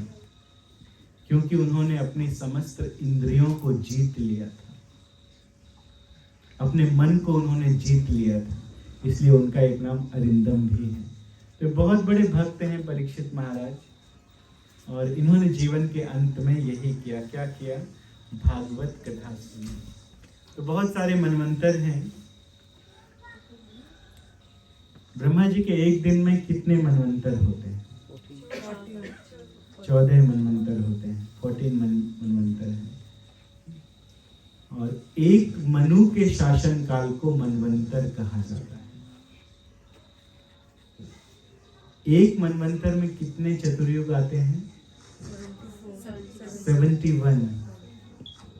क्योंकि उन्होंने अपनी समस्त इंद्रियों को जीत लिया था, अपने मन को उन्होंने जीत लिया था, इसलिए उनका एक नाम अरिंदम भी है। तो बहुत बड़े भक्त हैं परीक्षित महाराज, और इन्होंने जीवन के अंत में यही किया। क्या किया? भागवत कथा सुनी। तो बहुत सारे मनवंतर हैं। ब्रह्मा जी के एक दिन में कितने मनवंतर होते हैं? 14 मनवंतर होते हैं, 14 मनवंतर हैं। और एक मनु के शासन काल को मनवंतर कहा जाता है। एक मनवंतर में कितने चतुर्युग आते हैं? 71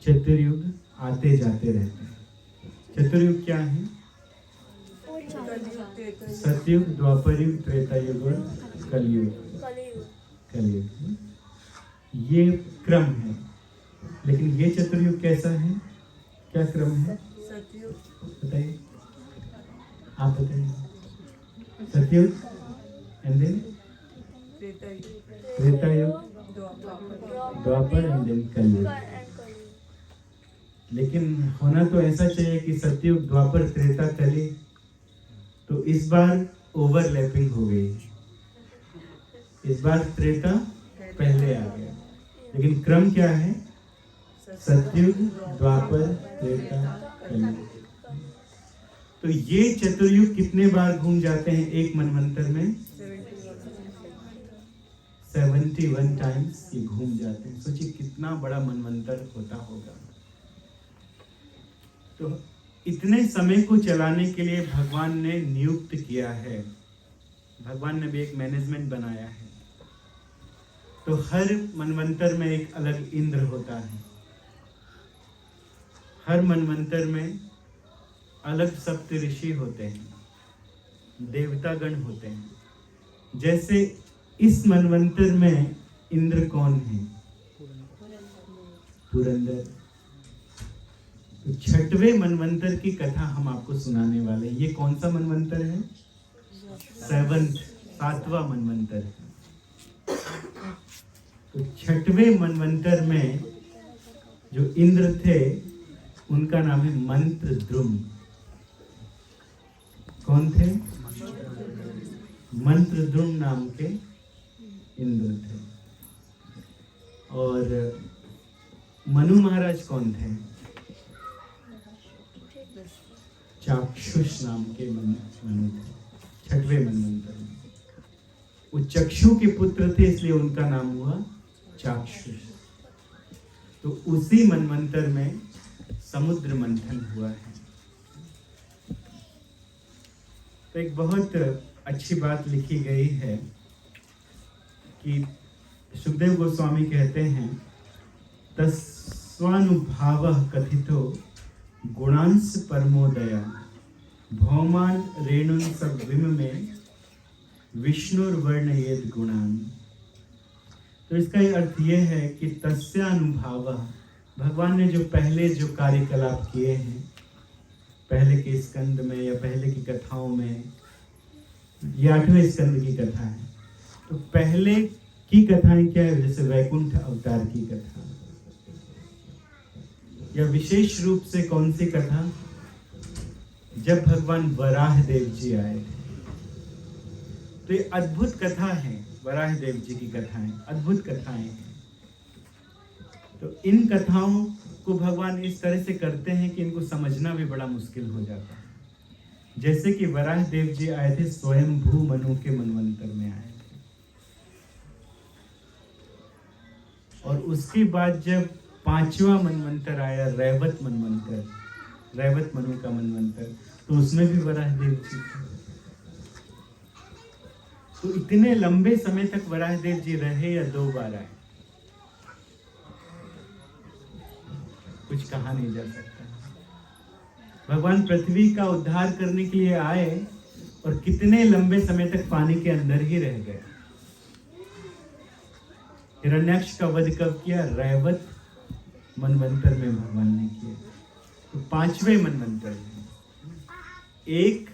चतुर्युग आते जाते रहते हैं। चतुर्युग क्या है? सतयुग, द्वापर युग, त्रेता युग और कलयुग। कलयुग ये क्रम है। लेकिन ये चतुर्युग कैसा है? क्या क्रम है? बताइए, आप बताइए। सतयुग एंड देन त्रेता युग, द्वापर एंड देन कलयुग। लेकिन होना तो ऐसा चाहिए कि सतयुग, द्वापर, त्रेता, कली। तो इस बार ओवरलैपिंग हो गई। इस बार त्रेता पहले आ गया, लेकिन क्रम क्या है? सतयुग, द्वापर, त्रेता, कलयुग। तो ये चतुर्युग कितने बार घूम जाते हैं एक मनवंतर में? 71 टाइम्स ये घूम जाते हैं। सोचिए कितना बड़ा मनवंतर होता होगा। तो इतने समय को चलाने के लिए भगवान ने नियुक्त किया है, भगवान ने भी एक मैनेजमेंट बनाया है। तो हर मनवंतर में एक अलग इंद्र होता है, हर मनवंतर में अलग सप्त ऋषि होते हैं, देवतागण होते हैं। जैसे इस मनवंतर में इंद्र कौन है? पुरंदर। तो 6वें मनवंतर की कथा हम आपको सुनाने वाले हैं। ये कौन सा मनवंतर है? 7वां मनवंतर है। तो 6वें मनवंतर में जो इंद्र थे उनका नाम है मंत्रद्रुम। कौन थे? मंत्रद्रुम नाम के इंद्र थे। और मनु महाराज कौन थे? चाक्षुष नाम के मनु थे 6वें मनवंतर में। वो चक्षु के पुत्र थे, इसलिए उनका नाम हुआ चाक्षुष। तो उसी मनवंतर में समुद्र मंथन हुआ है। तो एक बहुत अच्छी बात लिखी गई है कि सुखदेव गोस्वामी कहते हैं, तस्वानुभावः कथितो गुणांश परमोदया भौमान रेणुन सब विम में विष्णुर्वर्णयेद गुणान। तो इसका अर्थ यह है कि तस्यानुभावः, भगवान ने जो पहले जो कार्यकलाप किए हैं, पहले के स्कंद में या पहले की कथाओं में, ये 8वें स्कंद की कथा है। तो पहले की कथाएं क्या है? जैसे वैकुंठ अवतार की कथा, या विशेष रूप से कौन सी कथा? जब भगवान वराह देव जी आए थे। तो ये अद्भुत कथा है, वराह देव जी की कथाएं अद्भुत कथाएं हैं। तो इन कथाओं को भगवान इस तरह से करते हैं कि इनको समझना भी बड़ा मुश्किल हो जाता है। जैसे कि वराह देव जी आए थे, स्वयंभू मनु के मनवंतर में आए थे, और उसके बाद जब 5वां मनवंतर आया, रैवत मनवंतर, रैवत मनु का मनवंतर, तो उसमें भी वराह देव जी थे। तो इतने लंबे समय तक वराह देव जी रहे या 2 बार आए, कुछ कहा नहीं जा सकता। भगवान पृथ्वी का उद्धार करने के लिए आए और कितने लंबे समय तक पानी के अंदर ही रह गए। हिरण्याक्ष का वध कब किया? रैवत मनवंतर में भगवान ने किया। तो 5वें मनवंतर में एक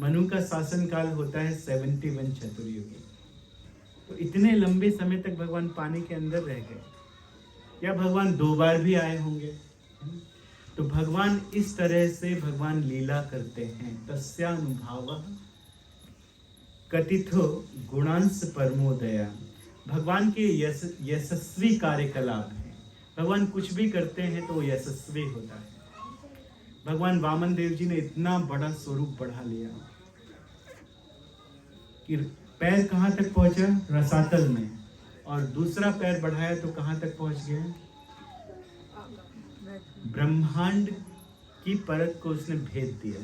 मनु का शासन काल होता है 71 चतुर्युगी। तो इतने लंबे समय तक भगवान पानी के अंदर रह गए। या भगवान 2 बार भी आए होंगे। तो भगवान इस तरह से भगवान लीला करते हैं। तस्यानुभावः कथितो गुणांश परमोदया। भगवान के यशस्वी कार्यकलाप हैं। भगवान कुछ भी करते हैं तो वो यशस्वी होता है। भगवान वामन देव जी ने इतना बड़ा स्वरूप बढ़ा लिया कि पैर कहाँ तक पहुंचा? रसातल में। और दूसरा पैर बढ़ाया तो कहाँ तक पहुंच गया? ब्रह्मांड की परत को उसने भेद दिया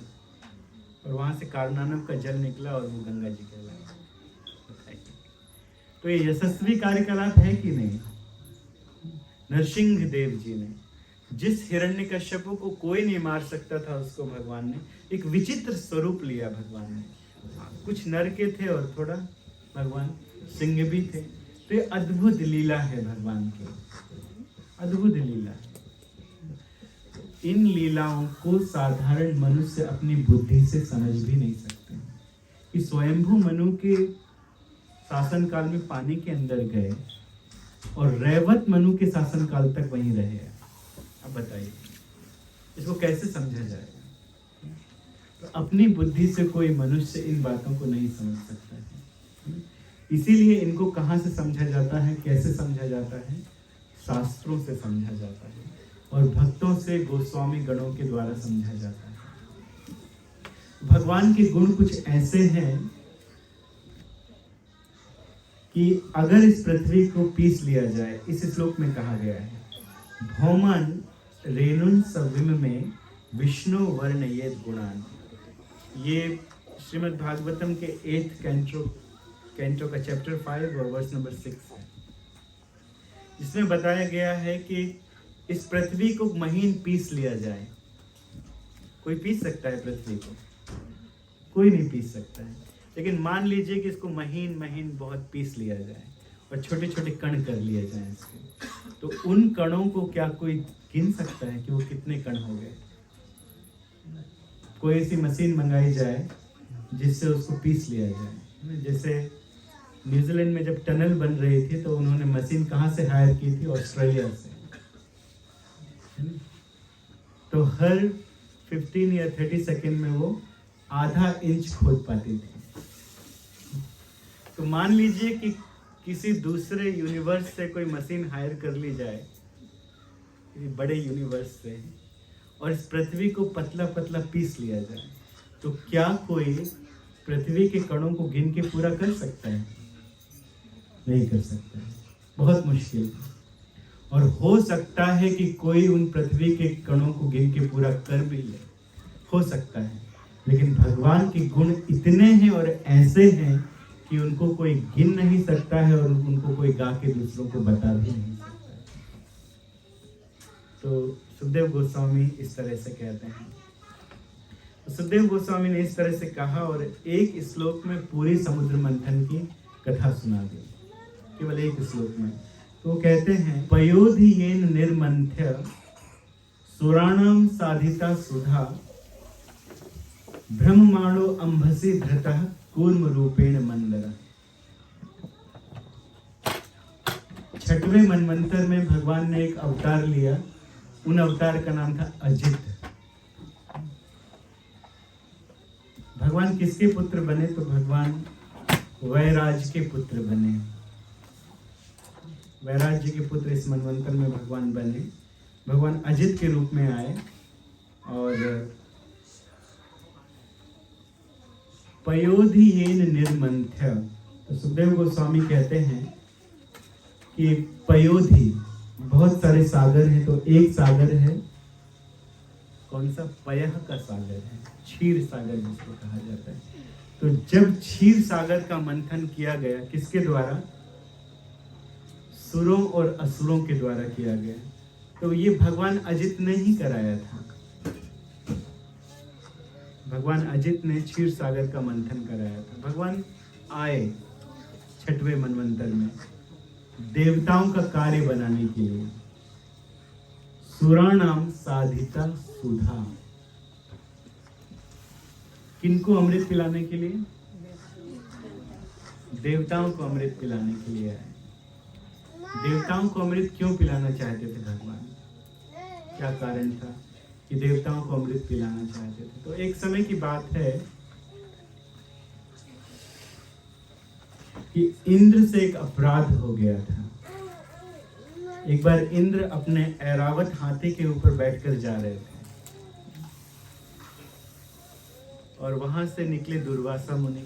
और वहां से कारनानव का जल निकला और वो गंगा जी कहलाया। बताइए, तो ये यशस्वी कार्यकलाप है कि नहीं? नरसिंह देव जी ने जिस हिरण्यकश्यप को कोई नहीं मार सकता था, उसको भगवान ने एक विचित्र स्वरूप लिया। भगवान ने कुछ नर के थे और थोड़ा भगवान सिंह भी थे। तो ये अद्भुत लीला है भगवान की, अद्भुत लीला। इन लीलाओं को साधारण मनुष्य अपनी बुद्धि से समझ भी नहीं सकते। कि स्वयंभू मनु के शासन काल में पानी के अंदर गए और रैवत मनु के शासन काल तक वहीं रहे। अब बताइए इसको कैसे समझा जाएगा? तो अपनी बुद्धि से कोई मनुष्य इन बातों को नहीं समझ सकता है। इसीलिए इनको कहाँ से समझा जाता है, कैसे समझा जाता है? शास्त्रों से समझा जाता है और भक्तों से, गोस्वामी गणों के द्वारा समझा जाता है। भगवान के गुण कुछ ऐसे हैं कि अगर इस पृथ्वी को पीस लिया जाए, इस श्लोक में कहा गया है, भौमन रेणुन सविम में विष्णु वर्णयेत गुणान। ये श्रीमद् भागवतम के 8th कैंटो का चैप्टर 5 और वर्स नंबर 6 है, जिसमें बताया गया है कि इस पृथ्वी को महीन पीस लिया जाए। कोई पीस सकता है पृथ्वी को? कोई नहीं पीस सकता है। लेकिन मान लीजिए कि इसको महीन महीन बहुत पीस लिया जाए और छोटे छोटे कण कर लिए जाए इसके, तो उन कणों को क्या कोई गिन सकता है कि वो कितने कण हो गए? कोई ऐसी मशीन मंगाई जाए जिससे उसको पीस लिया जाए। जैसे न्यूजीलैंड में जब टनल बन रही थी तो उन्होंने मशीन कहाँ से हायर की थी? ऑस्ट्रेलिया से। तो हर 15 या 30 सेकेंड में वो आधा इंच खोद पाती थी। तो मान लीजिए कि किसी दूसरे यूनिवर्स से कोई मशीन हायर कर ली जाए, किसी बड़े यूनिवर्स से, और इस पृथ्वी को पतला पतला पीस लिया जाए, तो क्या कोई पृथ्वी के कणों को गिन के पूरा कर सकता है? नहीं कर सकता है, बहुत मुश्किल है। और हो सकता है कि कोई उन पृथ्वी के कणों को गिन के पूरा कर भी ले, हो सकता है। लेकिन भगवान के गुण इतने हैं और ऐसे हैं कि उनको कोई गिन नहीं सकता है और उनको कोई गा के दूसरों को बता भी नहीं सकता है। तो सुखदेव गोस्वामी इस तरह से कहते हैं। तो सुखदेव गोस्वामी ने इस तरह से कहा और एक श्लोक में पूरी समुद्र मंथन की कथा सुना दी, केवल एक श्लोक में। तो कहते हैं, पयोधियेन निर्मंथ्य सुराणाम साधिता सुधा ब्रह्माणो अंभसी धृतः कूर्म रूपेण मंदर। 6वें मनवंतर में भगवान ने एक अवतार लिया। उन अवतार का नाम था अजित। भगवान किसके पुत्र बने? तो भगवान वैराज के पुत्र बने। वैराज के पुत्र इस मनवंतर में भगवान बने। भगवान अजित के रूप में आए और पयोधियेन निर्मंथ्य। तो सुखदेव गोस्वामी कहते हैं कि पयोधि, बहुत सारे सागर हैं, तो एक सागर है, कौन सा? पयः का सागर है, क्षीर सागर जिसको कहा जाता है। तो जब क्षीर सागर का मंथन किया गया, किसके द्वारा? सुरों और असुरों के द्वारा किया गया। तो ये भगवान अजित ने ही कराया था। भगवान अजित ने क्षीर सागर का मंथन कराया था। भगवान आए 6वें मनवंतर में देवताओं का कार्य बनाने के लिए। सुराणाम साधिता सुधा, किनको अमृत पिलाने के लिए? देवताओं को अमृत पिलाने के लिए आए। देवताओं को अमृत क्यों पिलाना चाहते थे भगवान? क्या कारण था कि देवताओं को अमृत पिलाना चाहते थे? तो एक समय की बात है कि इंद्र से एक अपराध हो गया था। एक बार इंद्र अपने ऐरावत हाथी के ऊपर बैठकर जा रहे थे और वहां से निकले दुर्वासा मुनि।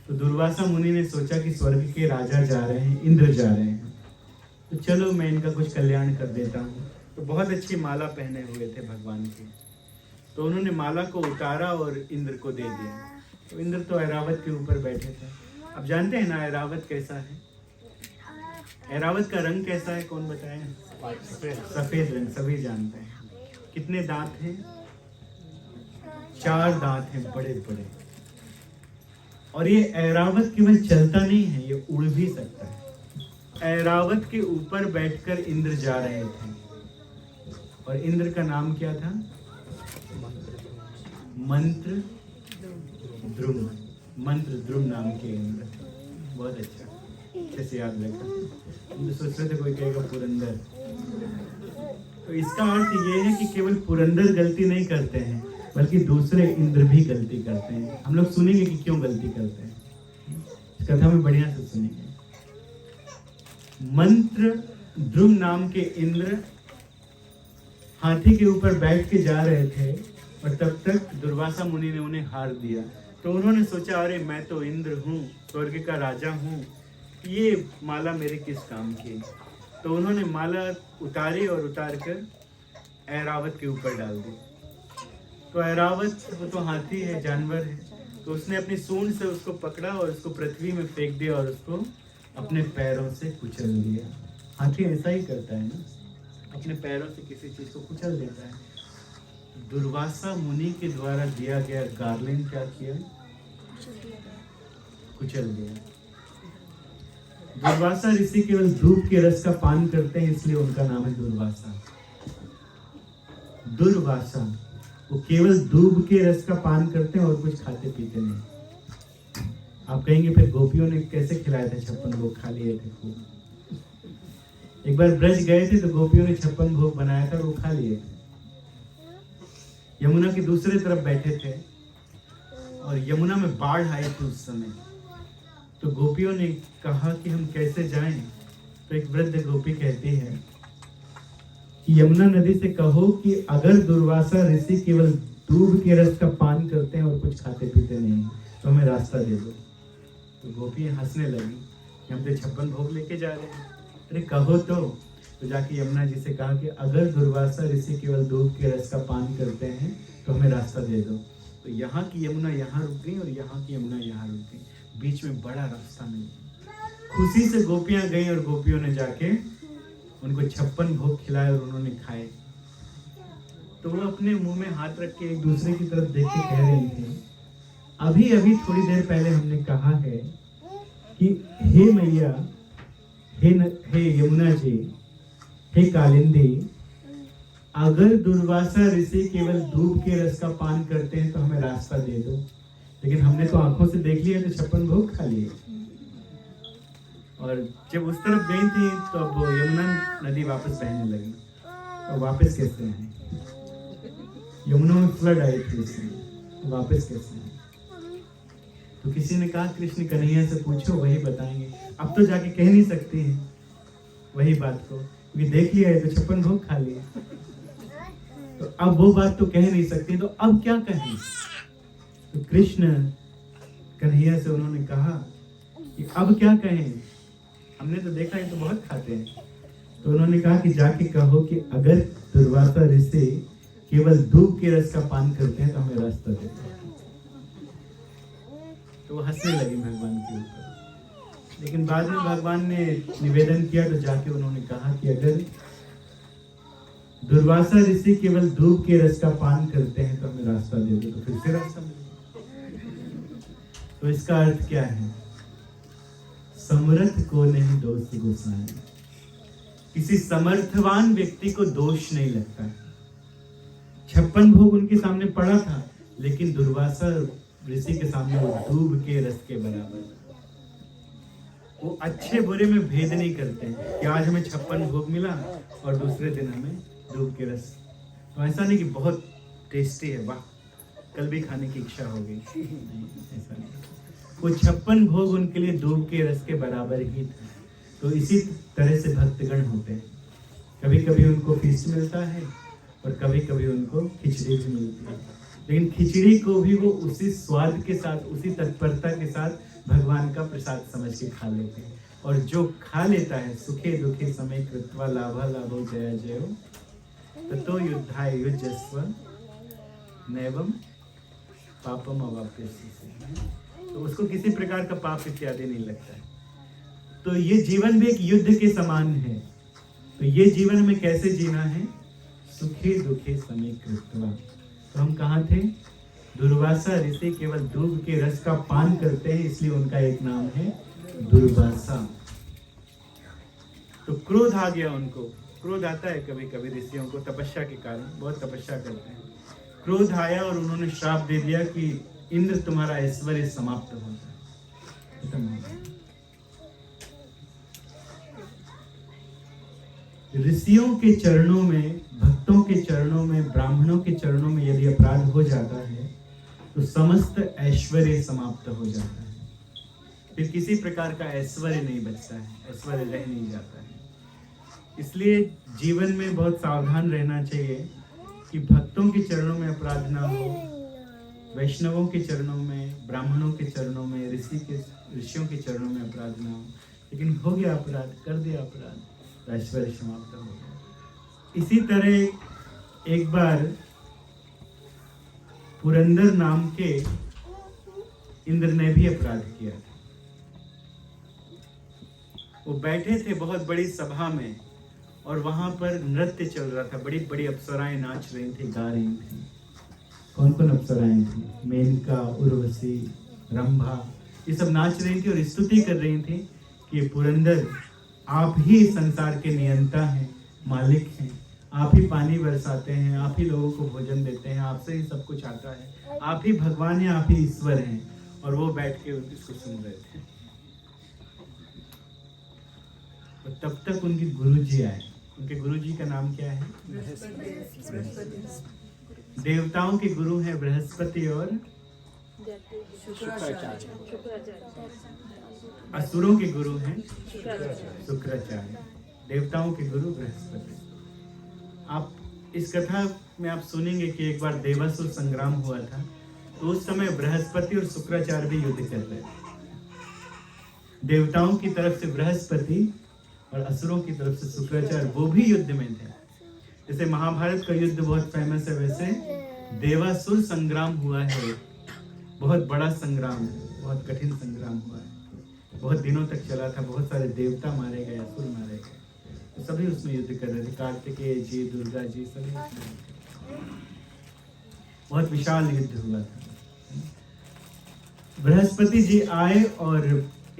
तो दुर्वासा मुनि ने सोचा कि स्वर्ग के राजा जा रहे हैं, इंद्र जा रहे हैं, तो चलो मैं इनका कुछ कल्याण कर देता हूँ। तो बहुत अच्छी माला पहने हुए थे भगवान की, तो उन्होंने माला को उतारा और इंद्र को दे दिया। तो इंद्र तो ऐरावत के ऊपर बैठे थे। अब जानते हैं ना ऐरावत कैसा है? ऐरावत का रंग कैसा है, कौन बताए? सफेद रंग, सभी जानते हैं। कितने दांत हैं? 4 दांत हैं, बड़े बड़े। और ये ऐरावत केवल चलता नहीं है, ये उड़ भी सकता है। ऐरावत के ऊपर बैठकर इंद्र जा रहे थे और इंद्र का नाम क्या था? मंत्र द्रुम। मंत्र द्रुम नाम के इंद्र। बहुत अच्छा, कैसे याद रखा। हम तो सोच रहे थे कोई कहेगा पुरंदर। तो इसका अर्थ ये है कि केवल पुरंदर गलती नहीं करते हैं, बल्कि दूसरे इंद्र भी गलती करते हैं। हम लोग सुनेंगे कि क्यों गलती करते हैं, इस कथा में बढ़िया से सुनेंगे। मंत्र द्रुम नाम के इंद्र हाथी के ऊपर बैठ के जा रहे थे और तब तक दुर्वासा मुनि ने उन्हें हार दिया। तो उन्होंने सोचा, अरे मैं तो इंद्र हूँ, स्वर्ग का राजा हूँ, ये माला मेरे किस काम की? तो उन्होंने माला उतारी और उतार कर ऐरावत के ऊपर डाल दी। तो ऐरावत वो तो हाथी है, जानवर है, तो उसने अपनी सूंड से उसको पकड़ा और उसको पृथ्वी में फेंक दिया और उसको अपने पैरों से कुचल दिया। हाथी ऐसा ही करता है ना, अपने पैरों से किसी चीज को कुचल देता है। दुर्वासा मुनि के द्वारा दिया गया गार्लेंड क्या किया? कुचल दिया। दुर्वासा ऋषि केवल धूप के रस का पान करते हैं, इसलिए उनका नाम है दुर्वासा। दुर्वासा वो केवल दूब के रस का पान करते हैं और कुछ खाते पीते नहीं। आप कहेंगे फिर गोपियों ने कैसे खिलाया था? 56 भोग खा लिए थे खूब। एक बार ब्रज गए थे तो गोपियों ने 56 भोग बनाया था और वो खा लिए थे। यमुना के दूसरे तरफ बैठे थे और यमुना में बाढ़ आई थी उस समय। तो गोपियों ने कहा कि हम कैसे जाएं? तो एक वृद्ध गोपी कहती है कि यमुना नदी से कहो कि अगर दुर्वासा ऋषि केवल दूध के रस का पान करते हैं और कुछ खाते पीते नहीं तो हमें रास्ता दे दो। तो गोपी हंसने लगी कि हम तो 56 भोग लेके जा रहे हैं, अरे कहो तो जाके यमुना जी से कहा कि अगर दुर्वासा ऋषि केवल दूध के रस का पान करते हैं तो हमें रास्ता दे दो। तो यहाँ की यमुना यहाँ रुक गई और यहाँ की यमुना यहाँ रुक गई, बीच में बड़ा रास्ता मिल गया। खुशी से गोपियां गई और गोपियों ने जाके उनको 56 भोग खिलाए और उन्होंने खाए। तो वो अपने मुंह में हाथ रख के एक दूसरे की तरफ देख के कह रही थी, अभी अभी थोड़ी देर पहले हमने कहा है कि हे मैया, हे यमुना जी, हे कालिंदी, अगर दुर्वासा ऋषि केवल दूध के रस का पान करते हैं तो हमें रास्ता दे दो। लेकिन हमने तो आंखों से देख लिया तो 56 भोग खा लिए। और जब उस तरफ गई थी तो अब यमुना नदी वापस बहने लगी। तो वापस कैसे हैं? यमुना में फ्लड आई थी इसलिए, वापस कैसे हैं? तो किसी ने कहा कृष्ण कन्हैया से पूछो, वही बताएंगे। अब तो जाके कह नहीं सकती है वही बात को, क्योंकि देख लिया है तो 56 भोग खा लिए। तो अब वो बात तो कह नहीं सकती, तो अब क्या कहें? तो कृष्ण कन्हैया से उन्होंने कहा कि अब क्या कहें, हमने तो देखा है तो बहुत खाते हैं। तो उन्होंने कहा कि जाके कहो कि अगर दुर्वासा ऋषि केवल दूध के रस का पान करते हैं तो हमें रास्ता दे दो। तो वो हंसने लगी भगवान के ऊपर। लेकिन बाद में भगवान ने निवेदन किया तो जाके उन्होंने कहा कि अगर दुर्वासा ऋषि केवल दूध के रस का पान करते हैं तो हमें रास्ता दे दो। तो फिर से रास्ता मिला। तो इसका अर्थ क्या है? समर्थ को नहीं दोष गोसाई। किसी समर्थवान व्यक्ति को दोष नहीं लगता। 56 भोग उनके सामने पड़ा था, लेकिन दुर्वासा ऋषि के सामने वो दूब के रस के बराबर। वो अच्छे बुरे में भेद नहीं करते हैं कि आज हमें 56 भोग मिला और दूसरे दिन हमें दूब के रस। तो ऐसा नहीं कि बहुत टेस्टी है, वाह कल भी खाने की इच्छा हो गई, ऐसा नहीं। वो 56 भोग उनके लिए दूब के रस के बराबर ही था। तो इसी तरह से भक्तगण होते हैं, कभी कभी उनको फीस्ट मिलता है और कभी कभी उनको खिचड़ी भी मिलती है, लेकिन खिचड़ी को भी वो उसी स्वाद के साथ, उसी तत्परता के साथ भगवान का प्रसाद समझ के खा लेते हैं। और जो खा लेता है सुखे दुखे समय कृत्वा लाभा लाभो जया जयो ततो युद्धाय युजस्व नैवम पापम अवाप्यसे, तो उसको किसी प्रकार का पाप इत्यादि नहीं लगता है। तो ये जीवन भी एक युद्ध के समान है। तो ये जीवन में कैसे जीना है? सुखे दुखे समय कृत्वा। तो हम कहाँ थे? दुर्वासा ऋषि केवल दूब के रस का पान करते हैं, इसलिए उनका एक नाम है दुर्वासा। तो क्रोध आ गया उनको, क्रोध आता है कभी कभी ऋषियों को, तपस्या के कारण बहुत तपस्या करते हैं। क्रोध आया और उन्होंने श्राप दे दिया कि इंद्र तुम्हारा ऐश्वर्य समाप्त होता है, खत्म हो गया। ऋषियों के चरणों में, भक्तों के चरणों में, ब्राह्मणों के चरणों में यदि अपराध हो जाता है तो समस्त ऐश्वर्य समाप्त हो जाता है, फिर किसी प्रकार का ऐश्वर्य नहीं बचता है, ऐश्वर्य रह नहीं जाता है। इसलिए जीवन में बहुत सावधान रहना चाहिए कि भक्तों के चरणों में अपराध ना हो, वैष्णवों के चरणों में, ब्राह्मणों के चरणों में, ऋषियों के चरणों में अपराध ना हो। लेकिन हो गया अपराध, कर दिया अपराध, ऐश्वर्य समाप्त हो गया। इसी तरह एक बार पुरंदर नाम के इंद्र ने भी अपराध किया था। वो बैठे थे बहुत बड़ी सभा में और वहां पर नृत्य चल रहा था, बड़ी बड़ी अप्सराएं नाच रही थी, गा रही थी। कौन कौन अप्सराएं थी? मेनका, उर्वशी, रंभा, ये सब नाच रही थी और स्तुति कर रही थी कि पुरंदर आप ही संसार के नियंता हैं, मालिक हैं, आप ही पानी बरसाते हैं, आप ही लोगों को भोजन देते हैं, आपसे ही सब कुछ आता है, आप ही भगवान हैं, आप ही ईश्वर हैं। और वो बैठ के इसको सुन रहे थे। और तब तक उनके गुरुजी आए। उनके गुरुजी का नाम क्या है? देवताओं के गुरु हैं बृहस्पति और असुरों के गुरु हैं शुक्राचार्य। देवताओं के गुरु बृहस्पति। आप इस कथा में आप सुनेंगे कि एक बार देवासुर संग्राम हुआ था, तो उस समय बृहस्पति और शुक्राचार्य भी युद्ध कर रहे थे। देवताओं की तरफ से बृहस्पति और असुरों की तरफ से शुक्राचार्य, वो भी युद्ध में थे। जैसे महाभारत का युद्ध बहुत फेमस है, वैसे देवासुर संग्राम हुआ है, बहुत बड़ा संग्राम है, बहुत कठिन संग्राम हुआ है, बहुत दिनों तक चला था, बहुत सारे देवता मारे गए, असुर मारे गए, तो सभी उसमें युद्ध कर रहे थे। कार्तिकेय जी, दुर्गा जी, सभी बहुत विशाल युद्ध हुआ था। बृहस्पति जी आए और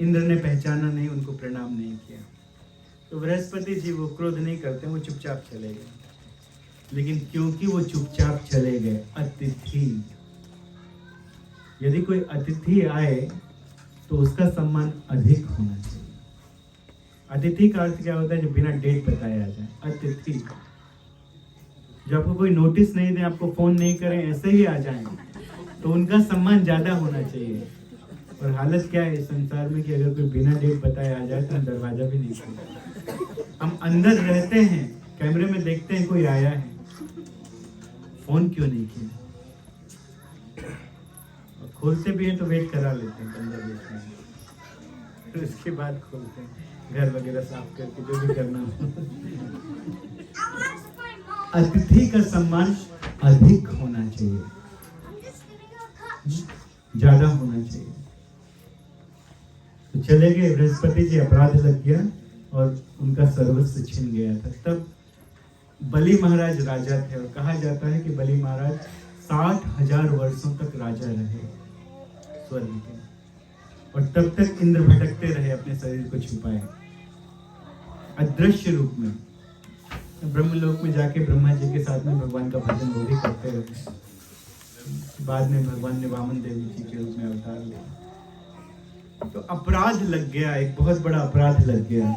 इंद्र ने पहचाना नहीं, उनको प्रणाम नहीं किया। तो बृहस्पति जी वो क्रोध नहीं करते, वो चुपचाप चले गए। लेकिन क्योंकि वो चुपचाप चले गए, अतिथि, यदि कोई अतिथि आए तो उसका सम्मान अधिक होना चाहिए। अतिथि का अर्थ क्या होता है? जो बिना डेट बताए आ जाए, अतिथि। जो आपको कोई नोटिस नहीं दे, आपको फोन नहीं करें, ऐसे ही आ जाएं, तो उनका सम्मान ज्यादा होना चाहिए। और हालत क्या है इस संसार में कि अगर कोई बिना डेट बताए आ जाए तो हम दरवाजा भी नहीं खोलते। हम अंदर रहते हैं, कैमरे में देखते हैं कोई आया है, फोन क्यों नहीं किया? और खोलते भी हैं तो वेट करा लेते हैं 15 मिनट में, फिर उसके बाद खोलते हैं, घर वगैरह साफ करके जो भी करना हो। अतिथि का सम्मान अधिक होना चाहिए, ज्यादा होना चाहिए। तो चले गए बृहस्पति जी, अपराध लग गया और उनका सर्वस्व छिन गया था। तब बलि महाराज राजा थे और कहा जाता है कि बलि महाराज 60,000 वर्षों तक राजा रहे स्वर्ग के, और तब तक इंद्र भटकते रहे अपने शरीर को छुपाए अदृश्य रूप में। ब्रह्मलोक में जाके ब्रह्मा जी के साथ में भगवान का भजन वो भी करते रहे। बाद में भगवान ने वामन देवी जी के रूप में अवतार लिया। तो अपराध लग गया, एक बहुत बड़ा अपराध लग गया।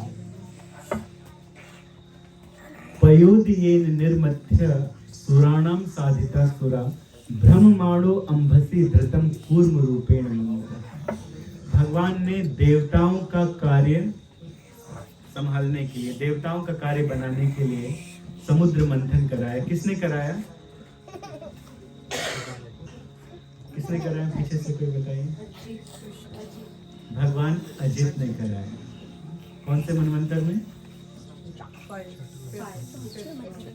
पयोदयेन निर्मथ्य सुराणाम साधिता सुरा ब्रह्माणो अंभसी धृतम कूर्म रूपेण मंगला। भगवान ने देवताओं का कार्य संभालने के लिए, देवताओं का कार्य बनाने के लिए समुद्र मंथन कराया। किसने कराया? किसने कराया? पीछे से कोई बताइए। भगवान अजित ने कराया। कौन से मनवंतर में?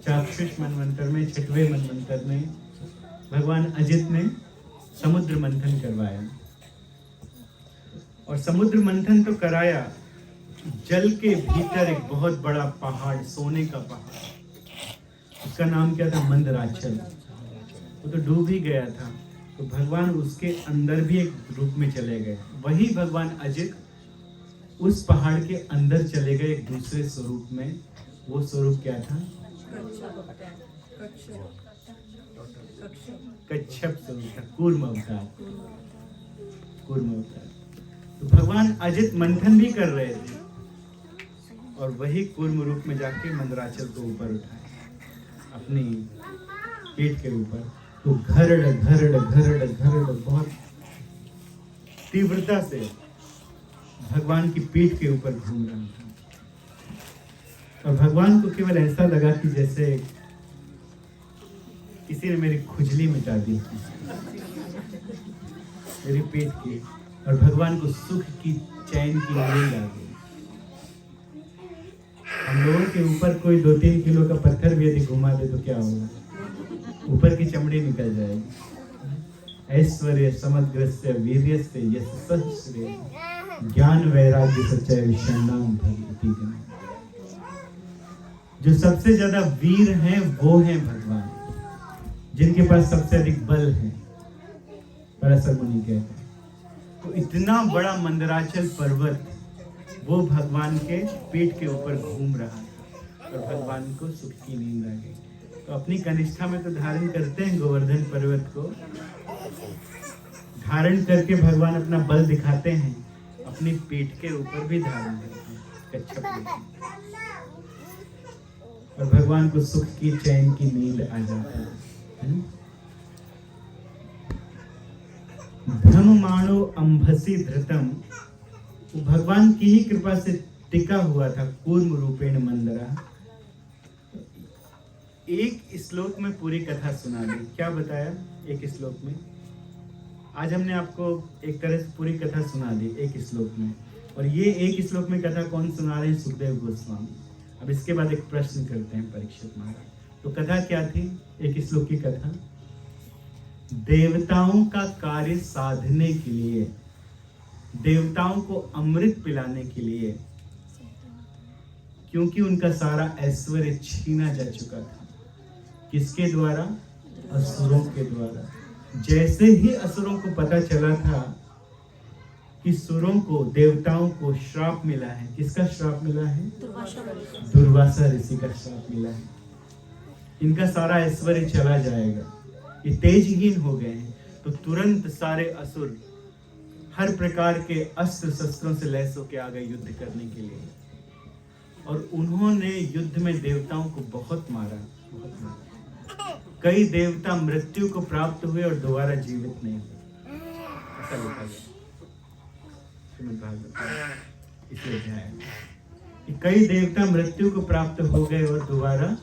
चाक्षुष मनवंतर में, 6वें मनवंतर में भगवान अजित ने समुद्र मंथन करवाया। और समुद्र मंथन तो कराया, जल के भीतर एक बहुत बड़ा पहाड़, सोने का पहाड़, उसका नाम क्या था? मंदराचल। वो तो डूब ही गया था, तो भगवान उसके अंदर भी एक रूप में चले गए। वही भगवान अजित उस पहाड़ के अंदर चले गए एक दूसरे स्वरूप में। वो स्वरूप क्या था? कच्छप स्वरूप था, कूर्म अवतार। कूर्म अवतार। तो भगवान अजित मंथन भी कर रहे थे और वही कूर्म रूप में जाके मंदराचल को ऊपर उठाए अपनी पीठ के ऊपर। तो घरड़ घरड़ घरड़ घरड़ बहुत तीव्रता से भगवान की पीठ के ऊपर घूम रहा था। और भगवान को केवल ऐसा लगा कि जैसे किसी ने मेरी खुजली मिटा दी, मेरी पेट की, और भगवान को सुख की, चैन की नींद आ गई। हम लोगों के ऊपर कोई 2-3 किलो का पत्थर भी यदि घुमा दे तो क्या होगा? ऊपर की चमड़ी निकल जाएगी। ऐश्वर्य समग्रस्य वीर्यस्य यशः श्रेय ज्ञान वैराग्य सच्चाई विषयाणाम भगवती जन। जो सबसे ज्यादा वीर हैं वो हैं भगवान, जिनके पास सबसे अधिक बल है। पराशर मुनि कहते हैं। तो इतना बड़ा मंदराचल पर्वत वो भगवान के पीठ के ऊपर घूम रहा था और भगवान को सुख की नींद आ गई। तो अपनी कनिष्ठा में तो धारण करते हैं गोवर्धन पर्वत को, धारण करके भगवान अपना बल दिखाते हैं, अपनी पीठ के ऊपर भी धारण करते हैं कच्छप। और भगवान को सुख की, चैन की नींद आ जाती है। धर्ममाणो अंभसी धृतम, भगवान की ही कृपा से टिका हुआ था कूर्म रूपेण मंदरा। एक श्लोक में पूरी कथा सुना दी। क्या बताया एक श्लोक में? आज हमने आपको एक तरह से पूरी कथा सुना दी एक श्लोक में। और ये एक श्लोक में कथा कौन सुना रहे हैं? सुखदेव गोस्वामी। अब इसके बाद एक प्रश्न करते हैं परीक्षित महाराज। तो कथा क्या थी? एक श्लोक की कथा, देवताओं का कार्य साधने के लिए, देवताओं को अमृत पिलाने के लिए, क्योंकि उनका सारा ऐश्वर्य छीना जा चुका था। किसके द्वारा? असुरों के द्वारा। जैसे ही असुरों को पता चला था कि सुरों को, देवताओं को श्राप मिला है। किसका श्राप मिला है? दुर्वासा ऋषि का श्राप मिला है। इनका सारा ऐश्वर्य चला जाएगा, ये तेजहीन हो गए हैं। तो तुरंत सारे असुर हर प्रकार के अस्त्र शस्त्रों से लैस होकर आ गए युद्ध करने के लिए। और उन्होंने युद्ध में देवताओं को बहुत मारा, बहुत मारा। कई देवता मृत्यु को प्राप्त हुए और दोबारा जीवित नहीं हुए, ऐसा लिखा गया श्रीमद् भागवत इस अध्याय में। कई देवता मृत्यु को प्राप्त हो गए और दोबारा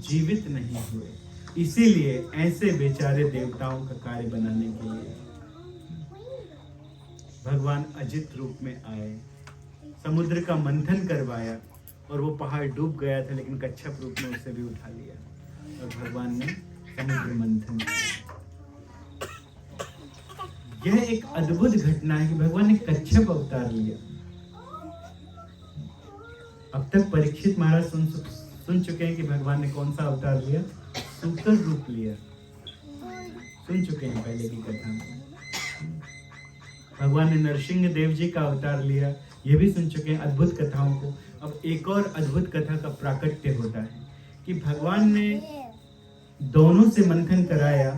जीवित नहीं हुए। इसीलिए ऐसे बेचारे देवताओं का कार्य बनाने के लिए भगवान अजित रूप में आए, समुद्र का मंथन करवाया और वो पहाड़ डूब गया था, लेकिन कच्छप रूप में उसे भी उठा लिया और भगवान ने समुद्र मंथन किया। यह एक अद्भुत घटना है कि भगवान ने कच्छप अवतार लिया। अब तक परीक्षित महाराज सुन चुके हैं कि भगवान ने कौन सा अवतार लिया? सूकर रूप लिया। सुन चुके हैं पहले की कथा में। भगवान ने नरसिंह देव जी का अवतार लिया, ये भी सुन चुके हैं अद्भुत कथाओं को। अब एक और अद्भुत कथा का प्राकट्य होता है कि भगवान ने दोनों से मंथन कराया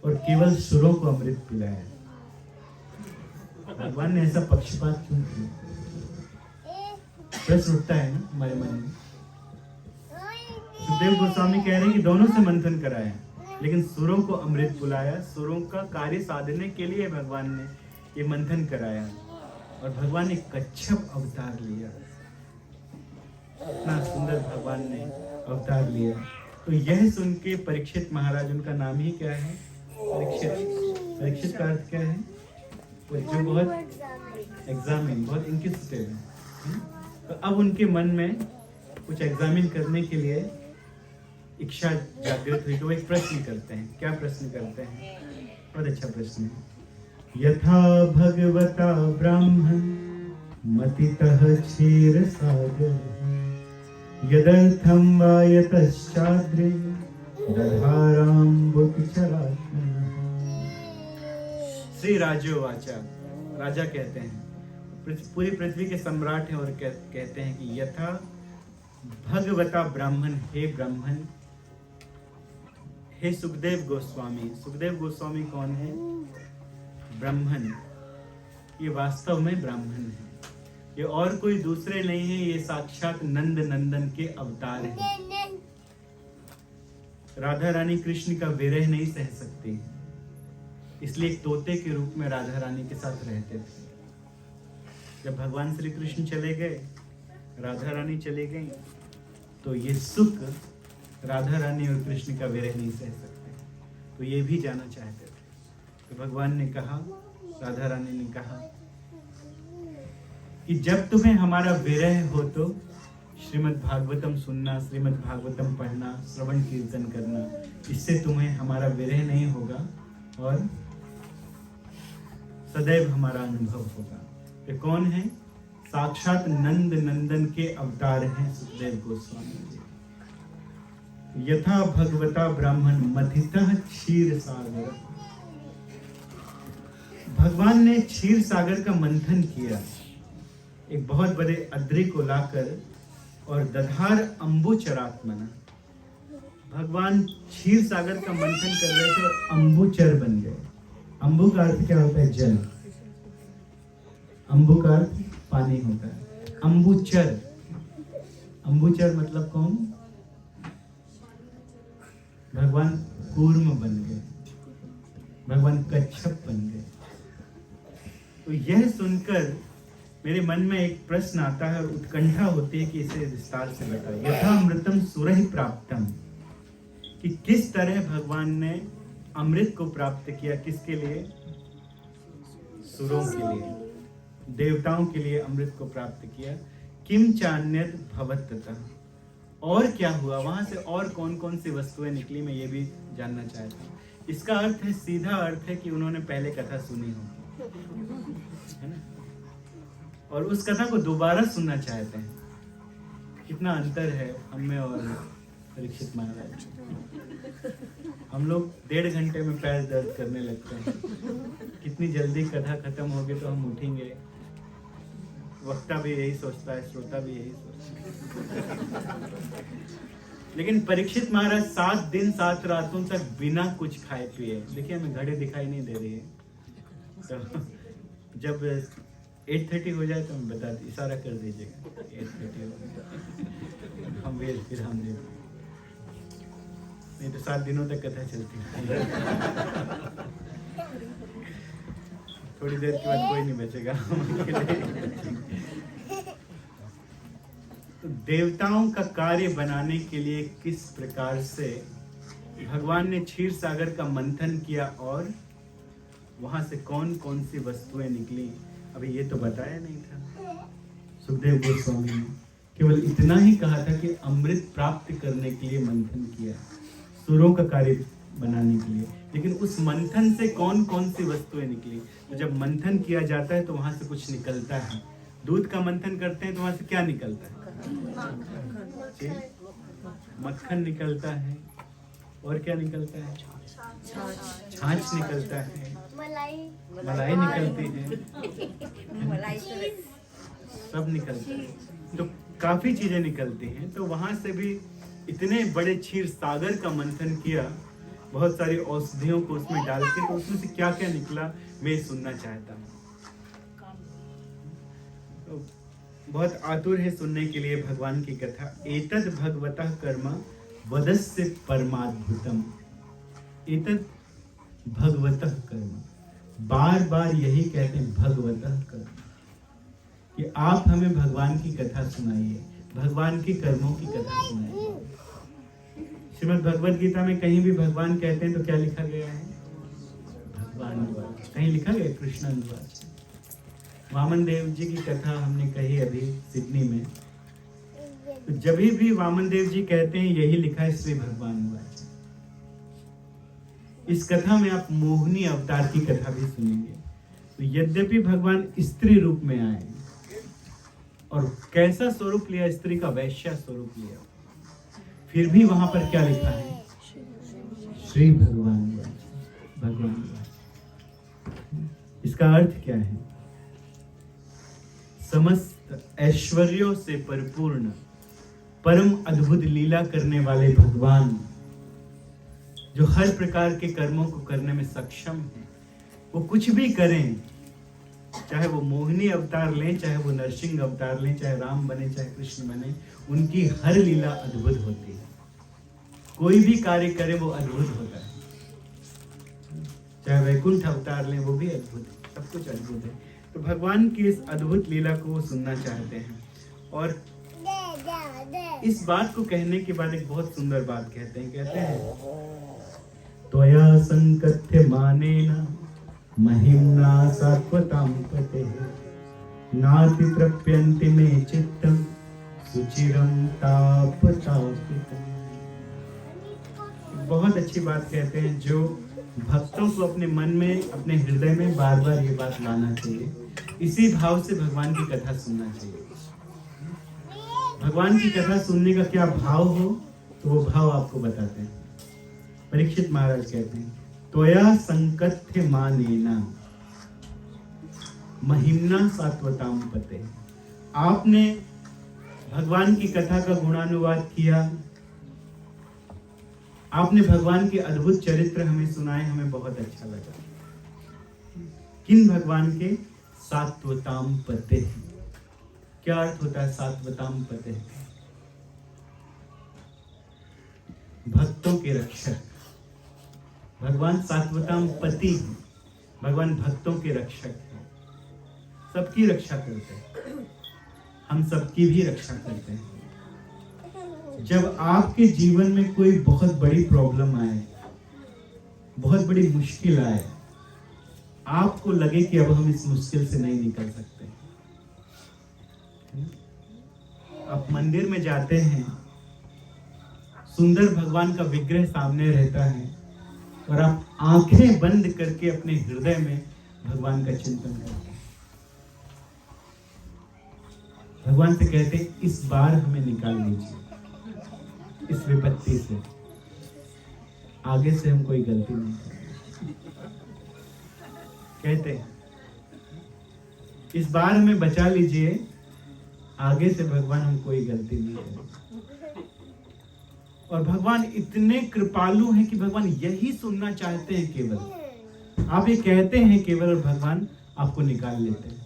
और केवल सुरों को अमृत पिलाया। भगवान ने ऐसा पक्षपात क्यों किया? प्रश्न उठता है ना हमारे मन में। सुखदेव गोस्वामी कह रहे हैं कि दोनों से मंथन कराया, लेकिन सुरों को अमृत बुलाया, सुरों का कार्य साधने के लिए भगवान ने ये मंथन कराया। और भगवान ने कच्छप अवतार लिया, इतना सुंदर भगवान ने अवतार लिया। तो यह सुन के परीक्षित महाराज, उनका नाम ही क्या है? परीक्षित। परीक्षित का अर्थ क्या है? वो जो बहुत एग्जामिन, बहुत इंक्विजिटिव है। तो अब उनके मन में कुछ एग्जामिन करने के लिए इच्छा जागृत हुई, तो वो एक प्रश्न करते हैं। क्या प्रश्न करते हैं? बहुत अच्छा प्रश्न है। यथा भगवता ब्राह्मण मतितः क्षीर सागर यदर्थम वा यतश्चाद्रे दधाराम्बुचरात्मनः। श्री राजोवाचा, राजा कहते हैं, पूरी पृथ्वी के सम्राट हैं और कहते हैं कि यथा भगवता ब्राह्मण, हे ब्राह्मण, हे सुखदेव गोस्वामी। सुखदेव गोस्वामी कौन है? ब्राह्मण। ये वास्तव में ब्राह्मण है, ये और कोई दूसरे नहीं है, ये साक्षात नंद नंदन के अवतार हैं। राधा रानी कृष्ण का विरह नहीं सह सकती, इसलिए एक तोते के रूप में राधा रानी के साथ रहते थे। जब भगवान श्री कृष्ण चले गए, राधा रानी चले गई, तो ये सुख राधा रानी और कृष्ण का विरह नहीं सह सकते, तो ये भी जाना चाहते थे। तो भगवान ने कहा, राधा रानी ने कहा कि जब तुम्हें हमारा विरह हो तो श्रीमद् भागवतम सुनना, श्रीमद् भागवतम पढ़ना, श्रवण कीर्तन करना, इससे तुम्हें हमारा विरह नहीं होगा और सदैव हमारा अनुभव होगा। ये कौन है? साक्षात नंद नंदन के अवतार हैं सुखदेव गोस्वामी जी। यथा भगवता ब्राह्मण मथितः क्षीर सागर। भगवान ने क्षीर सागर का मंथन किया, एक बहुत बड़े अद्रि को लाकर, और दधार अम्बुचरात्मना। भगवान क्षीर सागर का मंथन कर रहे थे और अम्बुचर बन गए। अम्बु का अर्थ क्या होता है? जल। अम्बु का अर्थ पानी होता है। अम्बुचर, अम्बुचर मतलब कौन? भगवान कूर्म बन गए, भगवान कच्छप बन गए। तो यह सुनकर मेरे मन में एक प्रश्न आता है और उत्कंठा होती है कि इसे विस्तार से बताइए। यथा अमृतम सुरहि प्राप्तम, कि किस तरह भगवान ने अमृत को प्राप्त किया। किसके लिए? सुरों के लिए, देवताओं के लिए अमृत को प्राप्त किया। किम चान्यत भवत्ततः, और क्या हुआ वहां से, और कौन कौन सी वस्तुएं निकली, मैं ये भी जानना चाहता हूँ। इसका अर्थ है, सीधा अर्थ है कि उन्होंने पहले कथा सुनी होगी, है ना, और उस कथा को दोबारा सुनना चाहते हैं। कितना अंतर है हम में और परीक्षित महाराज। हम लोग 1.5 घंटे में पैर दर्द करने लगते हैं, कितनी जल्दी कथा खत्म होगी तो हम उठेंगे। वक्ता भी यही सोचता है, श्रोता भी यही सोचता है। लेकिन परीक्षित महाराज 7 दिन 7 रातों तक बिना कुछ खाए पिए, देखिए हमें घड़ी दिखाई नहीं दे रही है, तो जब 8:30 हो जाए तो हम बता इशारा कर दीजिएगा 8:30 हो, हम वेल फिर हम दे, नहीं तो 7 दिनों तक कथा चलती है। थोड़ी देर के बाद कोई नहीं बचेगा। तो देवताओं का कार्य बनाने के लिए किस प्रकार से भगवान ने क्षीर सागर का मंथन किया और वहां से कौन कौन सी वस्तुएं निकली, अभी ये तो बताया नहीं था। सुखदेव गोस्वामी ने केवल इतना ही कहा था कि अमृत प्राप्त करने के लिए मंथन किया, सुरों का कार्य बनाने के लिए। लेकिन उस मंथन से कौन कौन सी वस्तुएं निकली? तो जब मंथन किया जाता है तो वहां से कुछ निकलता है। दूध का मंथन करते हैं तो वहां से क्या निकलता है? मक्खन निकलता है, और क्या निकलता है? छाछ निकलता है, मलाई निकलती है, सब निकलता है। तो काफी चीजें निकलती हैं। तो वहां से भी इतने बड़े क्षीर सागर का मंथन किया, बहुत सारी औषधियों को उसमें डाल के, तो उसमें से क्या क्या निकला मैं सुनना चाहता हूँ। बहुत आतुर है सुनने के लिए भगवान की कथा। एतद भगवतः कर्म वदस्य परमाद्भुतम। एतद भगवतः कर्म, बार बार यही कहते हैं भगवतः कर्म, कि आप हमें भगवान की कथा सुनाइए, भगवान के कर्मों की कथा सुनाइए। श्रीमद् भगवद गीता में कहीं भी भगवान कहते हैं तो क्या लिखा गया है? भगवान द्वारा। कहीं लिखा गया कृष्ण अनुवाद। वामन देव जी की कथा हमने कही अभी सिडनी में, तो जब भी वामन देव जी कहते हैं यही लिखा है श्री भगवान वाच। इस कथा में आप मोहिनी अवतार की कथा भी सुनेंगे। तो यद्यपि भगवान स्त्री रूप में आए और कैसा स्वरूप लिया, स्त्री का वैश्य स्वरूप लिया, फिर भी वहां पर क्या लिखा है? श्री भगवान वाच, भगवान वाच। इसका अर्थ क्या है? समस्त ऐश्वर्यों से परिपूर्ण परम अद्भुत लीला करने वाले भगवान, जो हर प्रकार के कर्मों को करने में सक्षम है। वो कुछ भी करें, चाहे वो मोहिनी अवतार लें, चाहे वो नरसिंह अवतार लें, चाहे राम बने, चाहे कृष्ण बने, उनकी हर लीला अद्भुत होती है। कोई भी कार्य करे वो अद्भुत होता है। चाहे वैकुंठ अवतार लें, वो भी अद्भुत है, सब कुछ अद्भुत है। तो भगवान की इस अद्भुत लीला को वो सुनना चाहते हैं। और इस बात को कहने के बाद एक बहुत सुंदर बात कहते हैं त्वया संकथ्य मानेन महिम्ना सात्वतां पते नाति तृप्यन्ति मे चित्तम सुचिरं तापतापितम्। बहुत अच्छी बात कहते हैं, जो भक्तों को अपने मन में, अपने हृदय में बार बार ये बात लाना चाहिए। इसी भाव से भगवान की कथा सुनना चाहिए। भगवान की कथा सुनने का क्या भाव हो, तो वो भाव आपको बताते हैं। परीक्षित महाराज कहते हैं त्वया संकथ्य मानेना महिम्ना सात्वतां पते। आपने भगवान की कथा का गुणानुवाद किया, आपने भगवान के अद्भुत चरित्र हमें सुनाए, हमें बहुत अच्छा लगा। किन भगवान के? सात्वतां पते। क्या अर्थ होता है सात्वतां पते? भक्तों के रक्षक। भगवान सात्वतां पति, भगवान भक्तों के रक्षक हैं। सबकी रक्षा करते हैं, हम सबकी भी रक्षा करते हैं। जब आपके जीवन में कोई बहुत बड़ी प्रॉब्लम आए, बहुत बड़ी मुश्किल आए, आपको लगे कि अब हम इस मुश्किल से नहीं निकल सकते, आप मंदिर में जाते हैं, सुंदर भगवान का विग्रह सामने रहता है और आप आंखें बंद करके अपने हृदय में भगवान का चिंतन करते हैं। भगवान से कहते हैं इस बार हमें निकाल लीजिए इस विपत्ति से, आगे से हम कोई गलती नहीं करेंगे। कहते हैं इस बार हमें बचा लीजिए, आगे से भगवान हम कोई गलती नहीं करेंगे। और भगवान इतने कृपालु हैं कि भगवान यही सुनना चाहते हैं केवल। आप ये कहते हैं केवल और भगवान आपको निकाल लेते हैं।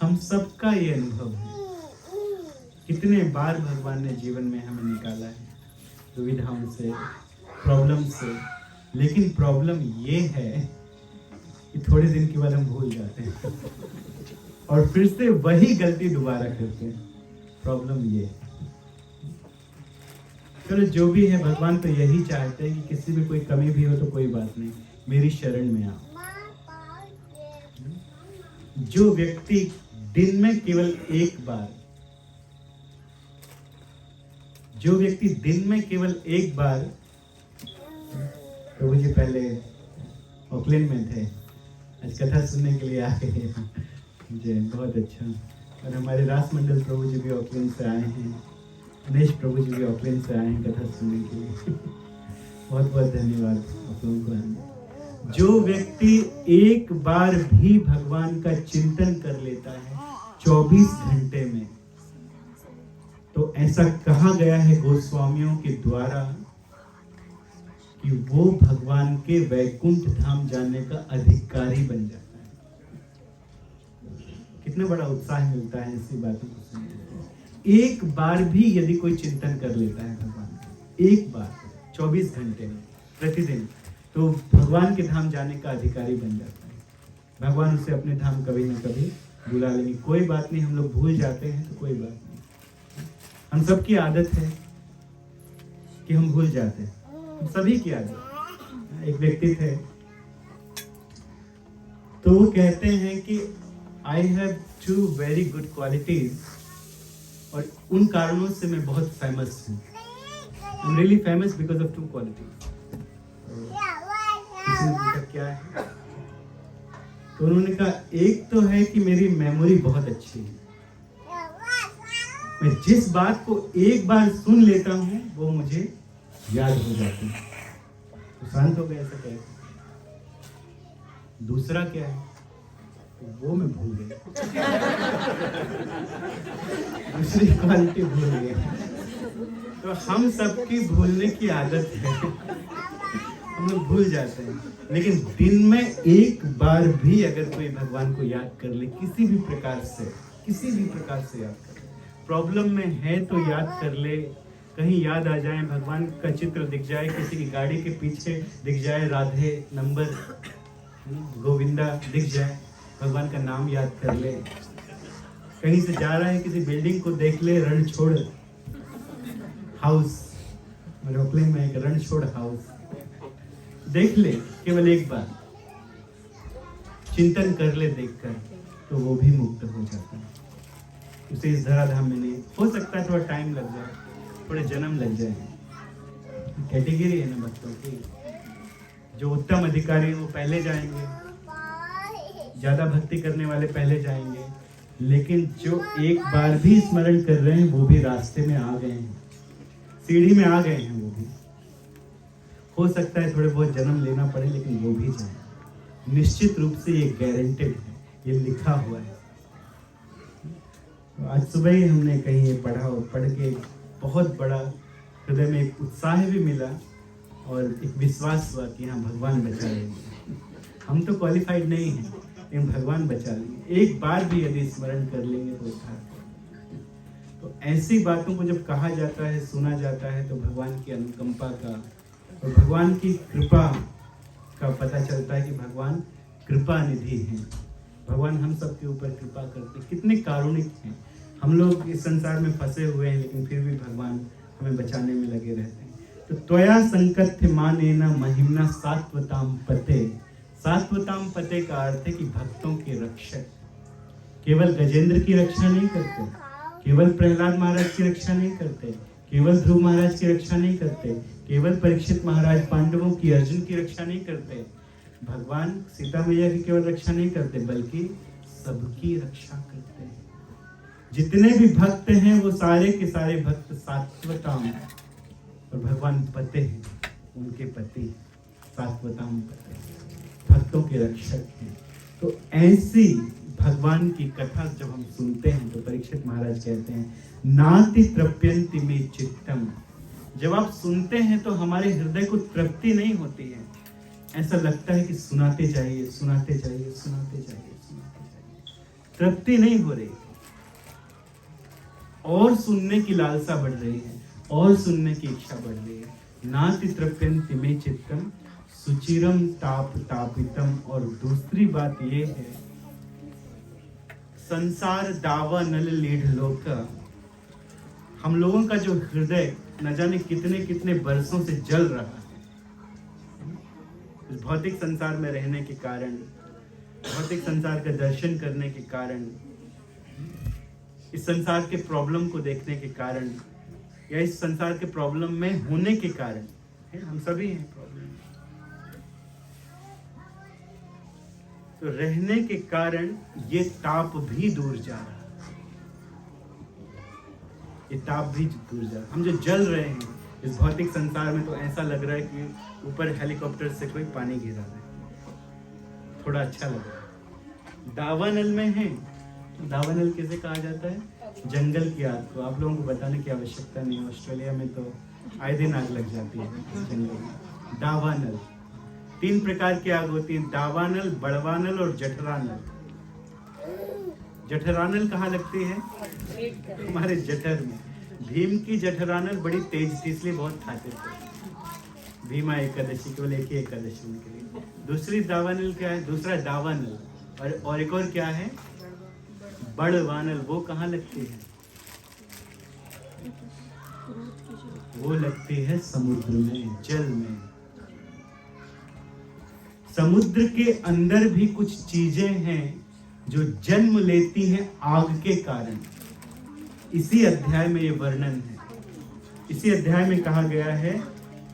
हम सबका ये अनुभव है, कितने बार भगवान ने जीवन में हमें निकाला है दुविधाओं से, प्रॉब्लम से। लेकिन प्रॉब्लम ये है कि थोड़े दिन के बाद हम भूल जाते हैं और फिर से वही गलती दोबारा करते हैं। प्रॉब्लम ये है। चलो जो भी है, भगवान तो यही चाहते हैं कि किसी में कोई कमी भी हो तो कोई बात नहीं, मेरी शरण में आओ। जो व्यक्ति दिन में केवल एक बार, जो व्यक्ति दिन में केवल एक बार, प्रभु जी पहले ऑकलैंड में थे, आज कथा सुनने के लिए आ गए मुझे बहुत अच्छा। और हमारे रास मंडल प्रभु जी भी ऑकलैंड से आए हैं, गणेश प्रभु जी भी ऑकलैंड से आए हैं कथा सुनने के लिए। बहुत बहुत धन्यवाद आप लोगों को। जो व्यक्ति एक बार भी भगवान का चिंतन कर लेता है 24 घंटे में, तो ऐसा कहा गया है गोस्वामियों के द्वारा कि वो भगवान के वैकुंठ धाम जाने का अधिकारी बन जाता है। कितना बड़ा उत्साह मिलता है ऐसी बातों को सुनने। एक बार भी यदि कोई चिंतन कर लेता है भगवान का, एक बार 24 घंटे में प्रतिदिन, तो भगवान के धाम जाने का अधिकारी बन जाता है। भगवान उसे अपने धाम कभी न कभी बुला लेंगे। कोई बात नहीं, हम लोग भूल जाते हैं तो कोई बात नहीं, हम सबकी आदत है कि हम भूल जाते हैं, हम सभी की आदत। एक व्यक्ति थे तो वो कहते हैं कि I have 2 very good qualities, और उन कारणों से मैं बहुत फेमस हूँ। I am really famous because of 2 qualities. क्या है? तो उन्होंने कहा एक तो है कि मेरी मेमोरी बहुत अच्छी है, मैं जिस बात को एक बार सुन लेता हूँ वो मुझे याद हो जाती है। तो शांत हो गया, ऐसा कहते। दूसरा क्या है? वो मैं भूल गया। दूसरी क्वालिटी भूल गया। तो हम सबकी भूलने की आदत है, हम लोग भूल जाते हैं। लेकिन दिन में एक बार भी अगर कोई भगवान को याद कर ले, किसी भी प्रकार से याद कर ले, प्रॉब्लम में है तो याद कर ले, कहीं याद आ जाए, भगवान का चित्र दिख जाए, किसी की गाड़ी के पीछे दिख जाए राधे नंबर गोविंदा दिख जाए, भगवान का नाम याद कर ले, कहीं से जा रहा है किसी बिल्डिंग को देख ले, रणछोड़ हाउस, एरोप्लेन में एक रणछोड़ हाउस देख ले, केवल एक बार चिंतन कर ले देखकर, तो वो भी मुक्त हो जाता है। उसे इस धराधाम में नहीं, हो सकता है थोड़ा टाइम लग जाए, थोड़े जन्म लग जाए। कैटेगरी है ना भक्तों की, जो उत्तम अधिकारी वो पहले जाएंगे, ज्यादा भक्ति करने वाले पहले जाएंगे, लेकिन जो एक बार भी स्मरण कर रहे हैं वो भी रास्ते में आ गए हैं, सीढ़ी में आ गए हैं। वो भी हो सकता है थोड़े बहुत जन्म लेना पड़े, लेकिन वो भी जाए। निश्चित रूप से ये गारंटेड है, ये लिखा हुआ है। तो आज सुबह ही हमने कहीं ये पढ़ा और पढ़ के बहुत बड़ा हृदय में एक उत्साह भी मिला और एक विश्वास हुआ कि हाँ भगवान बचा लेंगे। हम तो क्वालिफाइड नहीं हैं, लेकिन भगवान बचा लेंगे। एक बार भी यदि स्मरण कर लेंगे तो उद्धार। तो ऐसी बातों को जब कहा जाता है, सुना जाता है, तो भगवान की अनुकंपा का और भगवान की कृपा का पता चलता है कि भगवान कृपा निधि हैं। भगवान हम सब के ऊपर कृपा करते, कितने कारुणिक हैं। हम लोग इस संसार में फंसे हुए हैं, लेकिन फिर भी भगवान हमें बचाने में लगे रहते हैं। तो त्वया संकथ्य मानेन महिम्ना सात्वताम पते। सात्वताम पते का अर्थ है कि भक्तों के रक्षक। केवल गजेंद्र की रक्षा नहीं करते, केवल प्रहलाद महाराज की रक्षा नहीं करते, केवल ध्रुव महाराज की रक्षा नहीं करते, केवल परीक्षित महाराज पांडवों की, अर्जुन की रक्षा नहीं करते। भगवान सीता मैया की केवल रक्षा नहीं करते, बल्कि सबकी रक्षा करते हैं। जितने भी भक्त हैं वो सारे के सारे भक्त सात्वताम, और भगवान पते हैं, उनके पति सात्वताम पते, भक्तों के रक्षक हैं। तो ऐसी भगवान की कथा जब हम सुनते हैं तो परीक्षित महाराज कहते हैं नाति तृप्यन्ति मे चित्तम। जब आप सुनते हैं तो हमारे हृदय को तृप्ति नहीं होती है, ऐसा लगता है कि सुनाते जाइए, सुनाते जाइए, सुनाते जाइए, सुनाते जाइए, तृप्ति नहीं हो रही, और सुनने की लालसा बढ़ रही है, और सुनने की इच्छा बढ़ रही है। नाति तृप्यन्ति मे चित्तम सुचिरम ताप तापितम। और दूसरी बात ये है, संसार दावा नल लीढ़ लोक। हम लोगों का जो हृदय न जाने कितने कितने बरसों से जल रहा है, इस भौतिक संसार में रहने के कारण, भौतिक संसार का दर्शन करने के कारण, इस संसार के प्रॉब्लम को देखने के कारण, या इस संसार के प्रॉब्लम में होने के कारण, हम सभी हैं प्रॉब्लम, तो रहने के कारण ये ताप भी दूर जा रहा है, ये ताप भी दूर जा रहा है। हम जो जल रहे हैं इस भौतिक संसार में, तो ऐसा लग रहा है कि ऊपर हेलीकॉप्टर से कोई पानी गिरा रहा है, थोड़ा अच्छा लग रहा है। दावानल में है, दावानल किसे कहा जाता है? जंगल की आग को। आप लोगों को बताने की आवश्यकता नहीं, ऑस्ट्रेलिया में तो आए दिन आग लग जाती है जंगल में। दावानल 3 प्रकार की आग होती है, दावानल, बड़वानल और जठरानल। जठरानल कहाँ लगती है? हमारे जठर में। भीम की जठरानल बड़ी तेज थी, इसलिए बहुत खाते थे। भीमा एकादशी, केवल एक ही एकादशी उनके लिए। दूसरी दावानल क्या है? दूसरा दावानल। और एक और क्या है? बड़वानल। वो कहाँ लगती है? वो लगती है समुद्र में, जल में। समुद्र के अंदर भी कुछ चीजें हैं जो जन्म लेती हैं आग के कारण। इसी अध्याय में ये वर्णन है। इसी अध्याय में कहा गया है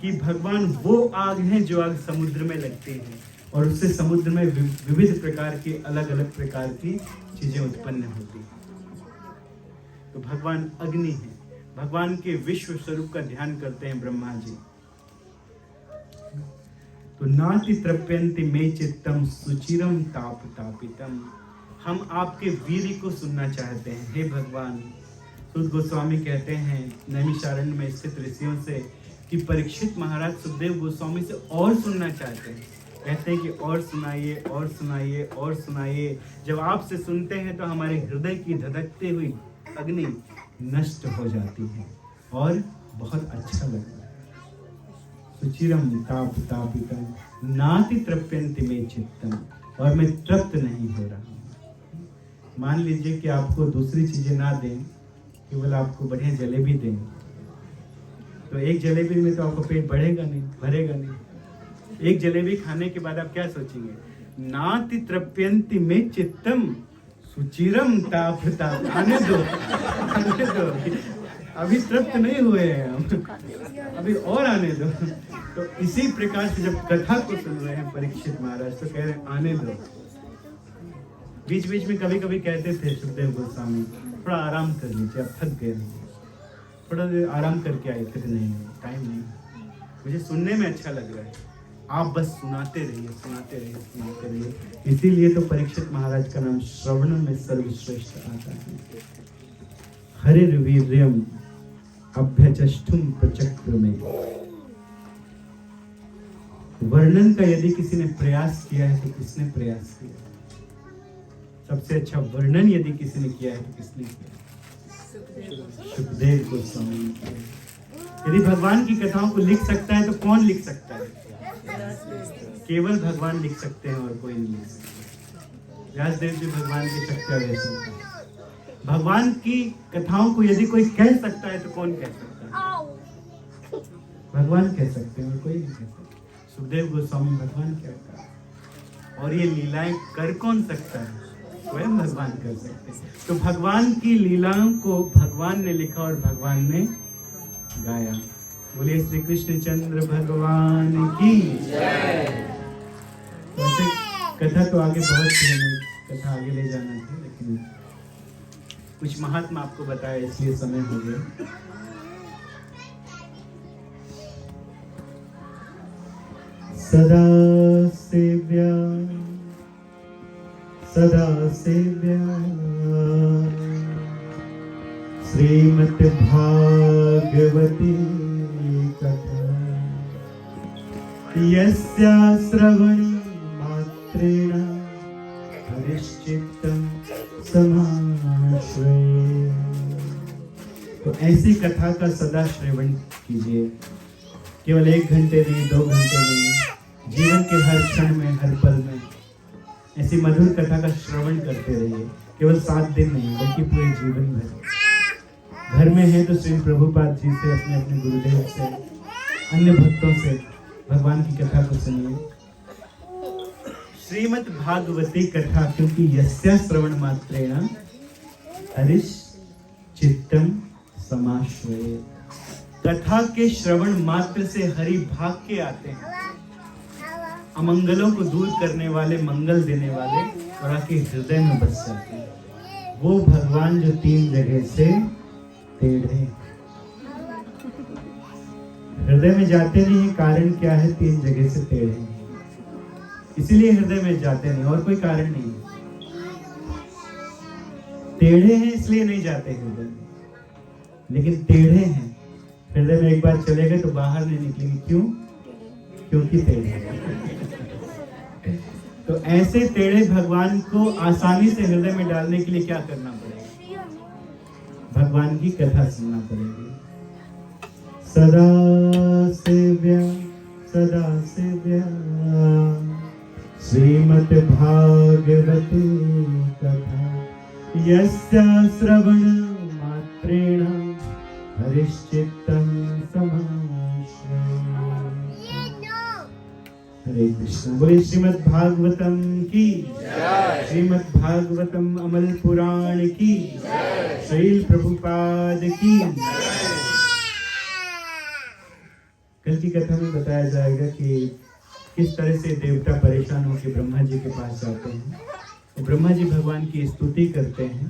कि भगवान वो आग है जो आग समुद्र में लगती है और उससे समुद्र में विविध प्रकार की अलग अलग प्रकार की चीजें उत्पन्न होती हैं। तो भगवान अग्नि है। भगवान के विश्व स्वरूप का ध्यान करते हैं ब्रह्मा जी। तो नाति तृप्यन्ति मे चित्तम सुचिरम ताप तापितम। हम आपके वीर्य को सुनना चाहते हैं हे भगवान। सुत गोस्वामी कहते हैं नैमिषारण्य में स्थित ऋषियों से कि परीक्षित महाराज सुखदेव गोस्वामी से और सुनना चाहते हैं। कहते हैं कि और सुनाइए, और सुनाइए, और सुनाइए। जब आपसे सुनते हैं तो हमारे हृदय की धधकती हुई अग्नि नष्ट हो जाती है और बहुत अच्छा लगता है। सुचिरम ताप तापितम नाति तृप्यन्ति मे चित्तम। और मैं तृप्त नहीं हो रहा हूँ। मान लीजिए कि आपको दूसरी चीजें ना दें, केवल आपको बढ़िया जलेबी दें, तो एक जलेबी में तो आपका पेट बढ़ेगा नहीं, भरेगा नहीं। एक जलेबी खाने के बाद आप क्या सोचेंगे? नाति तृप्यन्ति मे चित्तम सुचिरम ताप ताप। आने दो, आने दो, अभी तृप्त नहीं हुए हैं हम, अभी और आने दो। तो इसी प्रकार से जब कथा को सुन रहे हैं परीक्षित महाराज तो कह रहे हैं आने दो। बीच बीच में कभी कभी कहते थे सुखदेव गोस्वामी थोड़ा आराम कर लीजिए, आप थक गए, थोड़ा देर आराम करके आए थे। नहीं, टाइम नहीं, मुझे सुनने में अच्छा लग रहा है, आप बस सुनाते रहिए, सुनाते रहिए, सुनाते रहिए। इसीलिए तो परीक्षित महाराज का नाम श्रवण में सर्वश्रेष्ठ आता है। हरिर्वीर्यम अभ्यचष्टुम प्रचक्र में। वर्णन का यदि किसी ने प्रयास किया है तो किसने प्रयास किया? सबसे अच्छा वर्णन यदि किसी ने किया है तो किसने किया? सुखदेव गोस्वामी ने किया। यदि भगवान की कथाओं को लिख सकता है तो कौन लिख सकता है? केवल भगवान लिख सकते हैं और कोई नहीं लिख सकता। व्यासदेव जी भगवान की शक्ति अवैसा है। भगवान की कथाओं को यदि कोई कह सकता है तो कौन कह सकता है? भगवान कह सकते हैं और कोई नहीं कह सकता। सुखदेव गोस्वामी भगवान कहता है। और ये लीलाएं कर कौन सकता है? स्वयं भगवान कर सकते हैं। तो भगवान की लीलाओं को भगवान ने लिखा और भगवान ने गाया। बोलिए श्री कृष्ण चंद्र भगवान की जय। वैसे कथा तो आगे बहुत थी, कथा आगे ले जाना थी, लेकिन कुछ महात्मा आपको बताया इसलिए समय हो गया। सदा सेव्या सदा सेव्या श्रीमद् भागवती कथा यस्या श्रवणी मात्रेण हरिश्चित्तम समाश्रये। तो ऐसी कथा का सदा श्रवण कीजिए। केवल 1 घंटे नहीं, 2 घंटे नहीं, जीवन के हर क्षण में, हर पल में ऐसी मधुर कथा का श्रवण करते रहिए। केवल 7 दिन नहीं बल्कि पूरे जीवन भर। घर में है तो श्री प्रभुपाद जी से, अपने अपने गुरुदेव से, अन्य भक्तों से भगवान की कथा को सुनिए। श्रीमद् भागवती कथा, क्योंकि यस्या श्रवण मात्रेण हरिश चित्तम समाश्रये। कथा के श्रवण मात्र से हरि भाग के आते हैं। अमंगलों को दूर करने वाले, मंगल देने वाले, और आके हृदय में बस जाते हैं। वो भगवान जो 3 जगह से टेढ़े, हृदय में जाते नहीं। कारण क्या है? 3 जगह से टेढ़े, इसीलिए हृदय में जाते नहीं, और कोई कारण नहीं। टेढ़े हैं इसलिए नहीं जाते हृदय में, लेकिन टेढ़े हैं हृदय में एक बार चले गए तो बाहर नहीं निकलेंगे। क्यों? क्योंकि टेढ़े। तो ऐसे टेढ़े भगवान को आसानी से हृदय में डालने के लिए क्या करना पड़ेगा? भगवान की कथा सुनना पड़ेगी। सदा सेव्या श्रीमद् भागवते कथा यस्या श्रवण मात्रेण हरिश्चित्तं समाश्रयेत्। हरे कृष्ण। बोले श्रीमद् भागवतम की जय। श्रीमद् भागवतम अमल पुराण की जय। श्रील प्रभुपाद की जय। कल की कथा में बताया जाएगा कि किस तरह से देवता परेशान होकर ब्रह्मा जी के पास जाते हैं। तो ब्रह्मा जी भगवान की स्तुति करते हैं।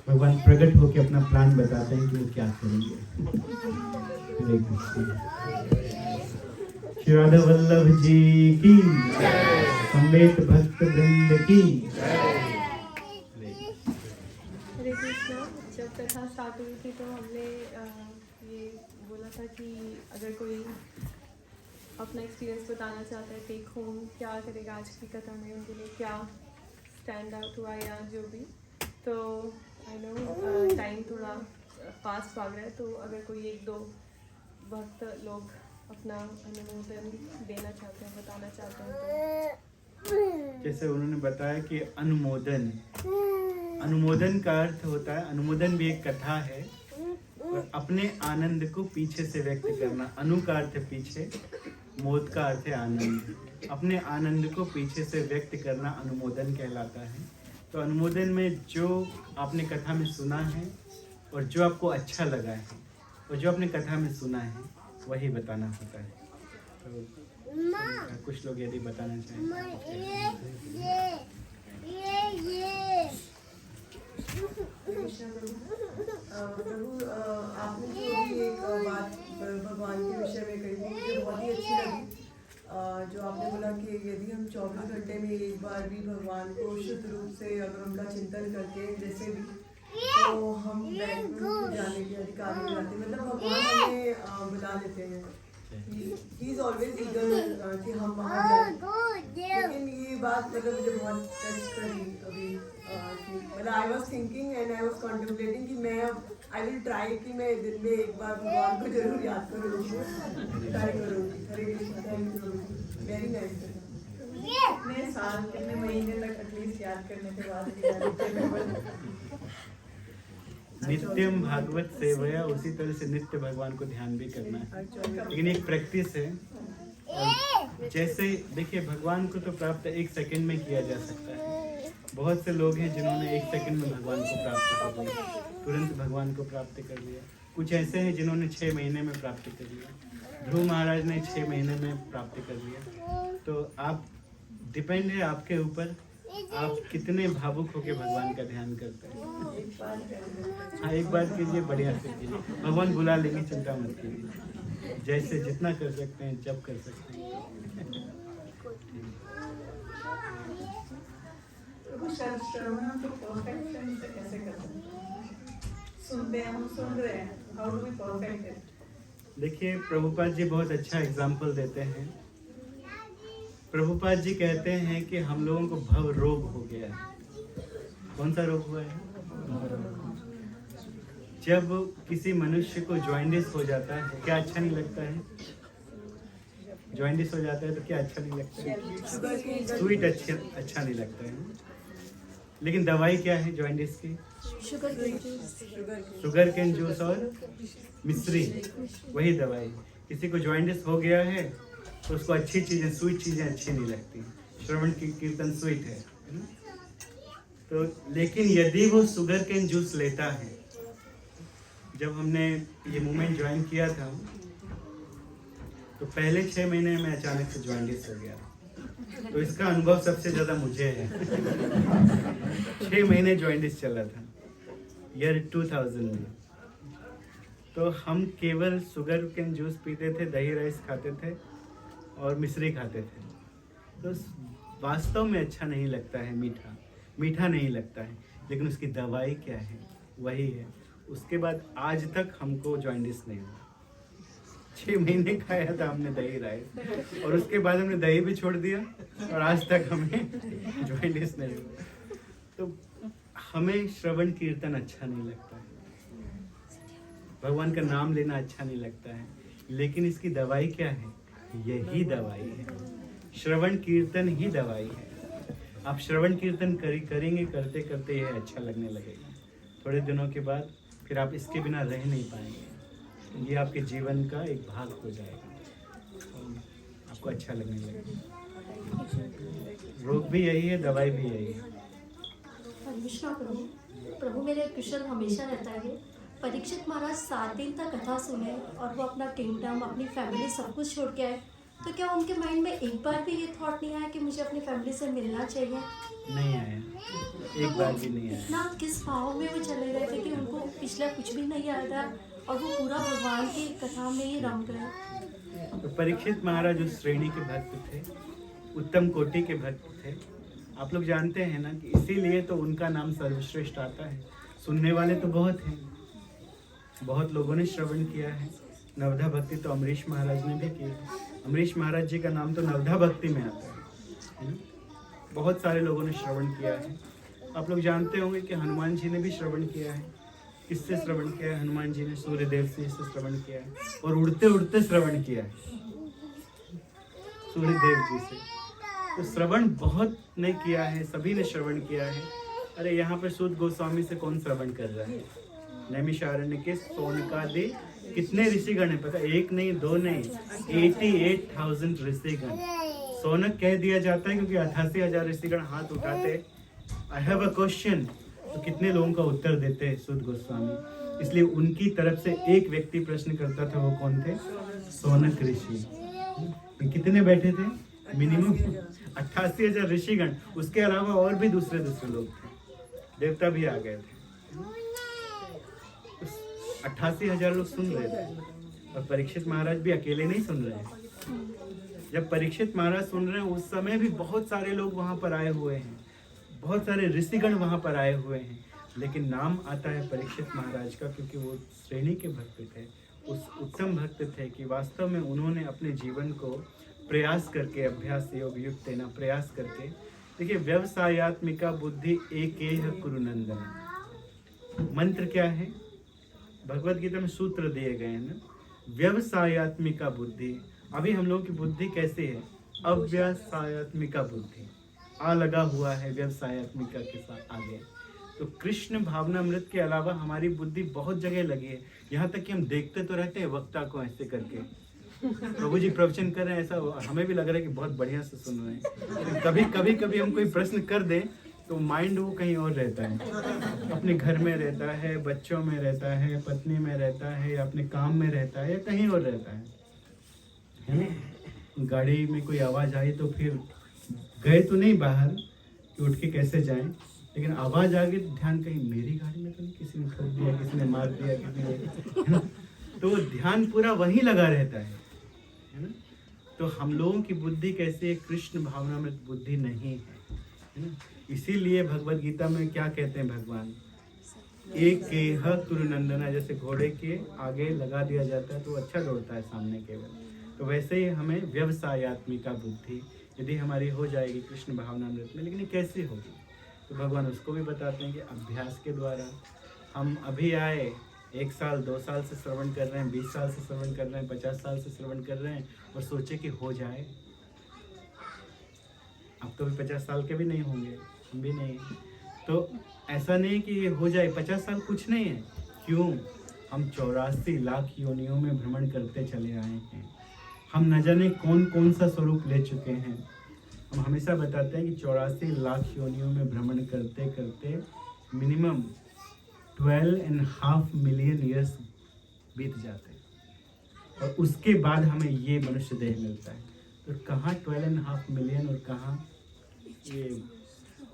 भगवान प्रकट होकर अपना प्लान बताते हैं कि वो क्या करेंगे। हरे कृष्ण। श्री राधा वल्लभ जी की समेत भक्त वृंद की। हरे कृष्ण। जब कथा स्टार्ट हुई थी तो हमने ये बोला था कि अगर कोई अपना एक्सपीरियंस बताना चाहता है टेक होम क्या करेगा आज की कथा में, उनके लिए क्या स्टैंड आउट हुआ या जो भी। तो आई नो टाइम थोड़ा फास्ट भाग रहा है, तो अगर कोई एक दो भक्त लोग अपना अनुमोदन देना चाहते हैं, बताना चाहते हैं तो। जैसे उन्होंने बताया कि अनुमोदन का अर्थ होता है, अनुमोदन भी एक कथा है और अपने आनंद को पीछे से व्यक्त करना। अनु का अर्थ है पीछे, मोद का अर्थ है आनंद। अपने आनंद को पीछे से व्यक्त करना अनुमोदन कहलाता है। तो अनुमोदन में जो आपने कथा में सुना है और जो आपको अच्छा लगा है और जो आपने कथा में सुना है वही बताना होता है। तो कुछ लोग यदि बताना चाहें। प्रभु आपने जो भी एक बात भगवान के विषय में कही थी मुझे बहुत ही अच्छी लगी। जो आपने बोला कि यदि हम 24 घंटे में एक बार भी भगवान को शुद्ध रूप से अगर उनका चिंतन करके जैसे भी, तो हम वैकुंठ जाने के अधिकारी हो जाते हैं। मतलब भगवान हमें बुला लेते हैं। ही इज ऑलवेज ईगर कि हम वहाँ जाएं। लेकिन ये बात मतलब मुझे बहुत टच करी अभी। मतलब I was thinking and I was contemplating कि मैं अब आई विल ट्राई कि मैं दिन में एक बार भगवान को जरूर याद करूँगी, ट्राई करूँगी। Hare Krishna. Thank you. Very nice. कितने साल कितने महीने तक एटलीस्ट याद करने के बाद नित्यम भागवत सेवया, उसी तरह से नित्य भगवान को ध्यान भी करना है। लेकिन एक प्रैक्टिस है। जैसे देखिए भगवान को तो प्राप्त 1 सेकंड में किया जा सकता है। बहुत से लोग हैं जिन्होंने 1 सेकंड में भगवान को प्राप्त कर लिया, तुरंत भगवान को प्राप्त कर लिया। कुछ ऐसे हैं जिन्होंने 6 महीने में प्राप्त कर लिया। ध्रुव महाराज ने 6 महीने में प्राप्त कर लिया। तो आप डिपेंड है आपके ऊपर, आप कितने भावुक होकर भगवान का ध्यान करते हैं। हाँ, एक बार कीजिए, बढ़िया से कीजिए। भगवान बुला लेंगे, चिंता मत कीजिए। जैसे जितना कर सकते हैं, जब कर सकते हैं। श्रवण तो परफेक्शन से कैसे कर सकते हैं? सुनते हैं, हम सुन रहे हैं, how do we perfect it? देखिए प्रभुपाद जी बहुत अच्छा एग्जाम्पल देते हैं। प्रभुपाद जी कहते हैं कि हम लोगों को भव रोग हो गया है। कौन सा रोग हुआ है? जब किसी मनुष्य को जॉइंडिस हो जाता है, क्या अच्छा नहीं लगता है? जॉइंडिस हो जाता है तो क्या अच्छा नहीं लगता है? स्वीट अच्छा नहीं लगता है। लेकिन दवाई क्या है जॉइंडिस की? शुगर केन जूस और मिश्री, वही दवाई। किसी को जॉइंडिस हो गया है तो उसको अच्छी चीजें, स्वीट चीजें अच्छी नहीं लगती। श्रवण की कीर्तन स्वीट है ना? तो लेकिन यदि वो शुगर केन जूस लेता है, जब हमने ये मूवमेंट ज्वाइन किया था तो पहले 6 महीने में अचानक से जॉइंडिस हो गया। तो इसका अनुभव सबसे ज्यादा मुझे है। 6 महीने जॉइंडिस चला था ईयर 2000 में। तो हम केवल शुगर केन जूस पीते थे, दही राइस खाते थे और मिश्री खाते थे। तो वास्तव में अच्छा नहीं लगता है, मीठा नहीं लगता है। लेकिन उसकी दवाई क्या है? वही है। उसके बाद आज तक हमको जॉइंडिस नहीं हुआ। 6 महीने खाया था हमने दही राइस, और उसके बाद हमने दही भी छोड़ दिया और आज तक हमें जॉइंटिस नहीं हुआ। तो हमें श्रवण कीर्तन अच्छा नहीं लगता है, भगवान का नाम लेना अच्छा नहीं लगता है, लेकिन इसकी दवाई क्या है? यही दवाई है, श्रवण कीर्तन ही दवाई है। आप श्रवण कीर्तन करेंगे, करते करते यह अच्छा लगने लगेगा। थोड़े दिनों के बाद फिर आप इसके बिना रह नहीं पाएंगे, ये आपके जीवन का एक भाग हो जाएगा, आपको अच्छा लगने लगेगा। रोग भी यही है, दवाई भी यही है। परमेश्वर प्रभु मेरे कुशल हमेशा रहता है। परीक्षित महाराज 7 दिन तक कथा सुने और वो अपना किंगडम, अपनी फैमिली सब कुछ छोड़ के आए, तो क्या उनके माइंड में एक बार भी ये थॉट नहीं आया कि मुझे अपनी फैमिली से मिलना चाहिए? नहीं आया, एक बार भी नहीं आया। ना किस भाव में वो चले गए थे कि उनको पिछला कुछ भी नहीं आया था और वो पूरा भगवान की कथा में ही रम गए। तो परीक्षित महाराज उस श्रेणी के भक्त थे, उत्तम कोटि के भक्त थे। आप लोग जानते हैं ना कि इसीलिए तो उनका नाम सर्वश्रेष्ठ आता है। सुनने वाले तो बहुत हैं, बहुत लोगों ने श्रवण किया है। नवधा भक्ति तो अमरीश महाराज ने भी की है। अमरीश महाराज जी का नाम तो नवधा भक्ति में आता है। बहुत सारे लोगों ने श्रवण किया है। आप लोग जानते होंगे कि हनुमान जी ने भी श्रवण किया है। किससे श्रवण किया है? हनुमान जी ने सूर्यदेव से श्रवण किया है, और उड़ते उड़ते श्रवण किया है सूर्यदेव जी से। तो श्रवण बहुत ने किया है, सभी ने श्रवण किया है। अरे यहाँ पर सूत गोस्वामी से कौन श्रवण कर रहा है? नैमिषारण्य के सोनकादि कितने ऋषिगण है पता? एक नहीं, दो नहीं, 88,000 ऋषिगण। सोनक कह दिया जाता है क्योंकि 88,000 ऋषिगण हाथ उठाते, आई हैव अ क्वेश्चन, तो कितने लोगों का उत्तर देते हैं सूत गोस्वामी। इसलिए उनकी तरफ से एक व्यक्ति प्रश्न करता था, वो कौन थे? सोनक ऋषि। कितने बैठे थे? मिनिमम 88,000 ऋषिगण। उसके अलावा और भी दूसरे लोग थे, देवता भी आ गए थे। 88,000 लोग सुन रहे थे, और परीक्षित महाराज भी अकेले नहीं सुन रहे हैं। जब परीक्षित महाराज सुन रहे हैं उस समय भी बहुत सारे लोग वहां पर आए हुए हैं, बहुत सारे ऋषिगण वहां पर आए हुए हैं, लेकिन नाम आता है परीक्षित महाराज का क्योंकि वो श्रेणी के भक्त थे, उस उत्तम भक्त थे कि वास्तव में उन्होंने अपने जीवन को प्रयास करके, अभ्यास योग युक्त ना प्रयास करके, देखिए व्यवसायत्मिका बुद्धि एकेह कुरु नंदन। मंत्र क्या है? भगवत गीता में सूत्र दिए गए हैं ना, व्यवसायत्मिका बुद्धि। अभी हम लोगों की बुद्धि कैसी है? अव्यवसायत्मिका बुद्धि, आ लगा हुआ है व्यवसायत्मिका के साथ आगे। तो कृष्ण भावनामृत के अलावा हमारी बुद्धि बहुत जगह लगी है, यहाँ तक कि हम देखते तो रहते हैं वक्ता को ऐसे करके, प्रभु जी प्रवचन कर रहे हैं, ऐसा हमें भी लग रहा है कि बहुत बढ़िया से सुन रहे हैं। कभी हम कोई प्रश्न कर दें तो माइंड वो कहीं और रहता है, अपने घर में रहता है, बच्चों में रहता है, पत्नी में रहता है, या अपने काम में रहता है, या कहीं और रहता है ना। गाड़ी में कोई आवाज़ आई तो फिर गए तो नहीं बाहर कि उठ के कैसे जाएं, लेकिन आवाज़ आ गई तो ध्यान कहीं मेरी गाड़ी में तो नहीं किसी ने ठोक दिया, किसी ने मार दिया, किसी ने, है ना। तो ध्यान पूरा वहीं लगा रहता है ना। तो हम लोगों की बुद्धि कैसे है? कृष्ण भावना में बुद्धि नहीं है ना। इसीलिए भगवत गीता में क्या कहते हैं भगवान? एक केह तुरु नंदना, जैसे घोड़े के आगे लगा दिया जाता है तो अच्छा दौड़ता है सामने केवल, तो वैसे ही हमें व्यवसायत्मिका बुद्धि यदि हमारी हो जाएगी कृष्ण भावनामृत में। लेकिन ये कैसे होगी? तो भगवान उसको भी बताते हैं कि अभ्यास के द्वारा। हम अभी आए, 1 साल 2 साल से श्रवण कर रहे हैं, 20 साल से श्रवण कर रहे हैं, 50 साल से श्रवण कर रहे हैं, और सोचे कि हो जाए। अब तो भी 50 साल के भी नहीं होंगे, हम भी नहीं। तो ऐसा नहीं कि ये हो जाए, 50 साल कुछ नहीं है। क्यों? हम 84 लाख योनियों में भ्रमण करते चले आए हैं। हम न जाने कौन कौन सा स्वरूप ले चुके हैं। हम हमेशा बताते हैं कि 84 लाख योनियों में भ्रमण करते करते मिनिमम 12.5 मिलियन ईयर्स बीत जाते हैं, और उसके बाद हमें ये मनुष्य देह मिलता है। तो कहाँ 12.5 मिलियन और कहाँ ये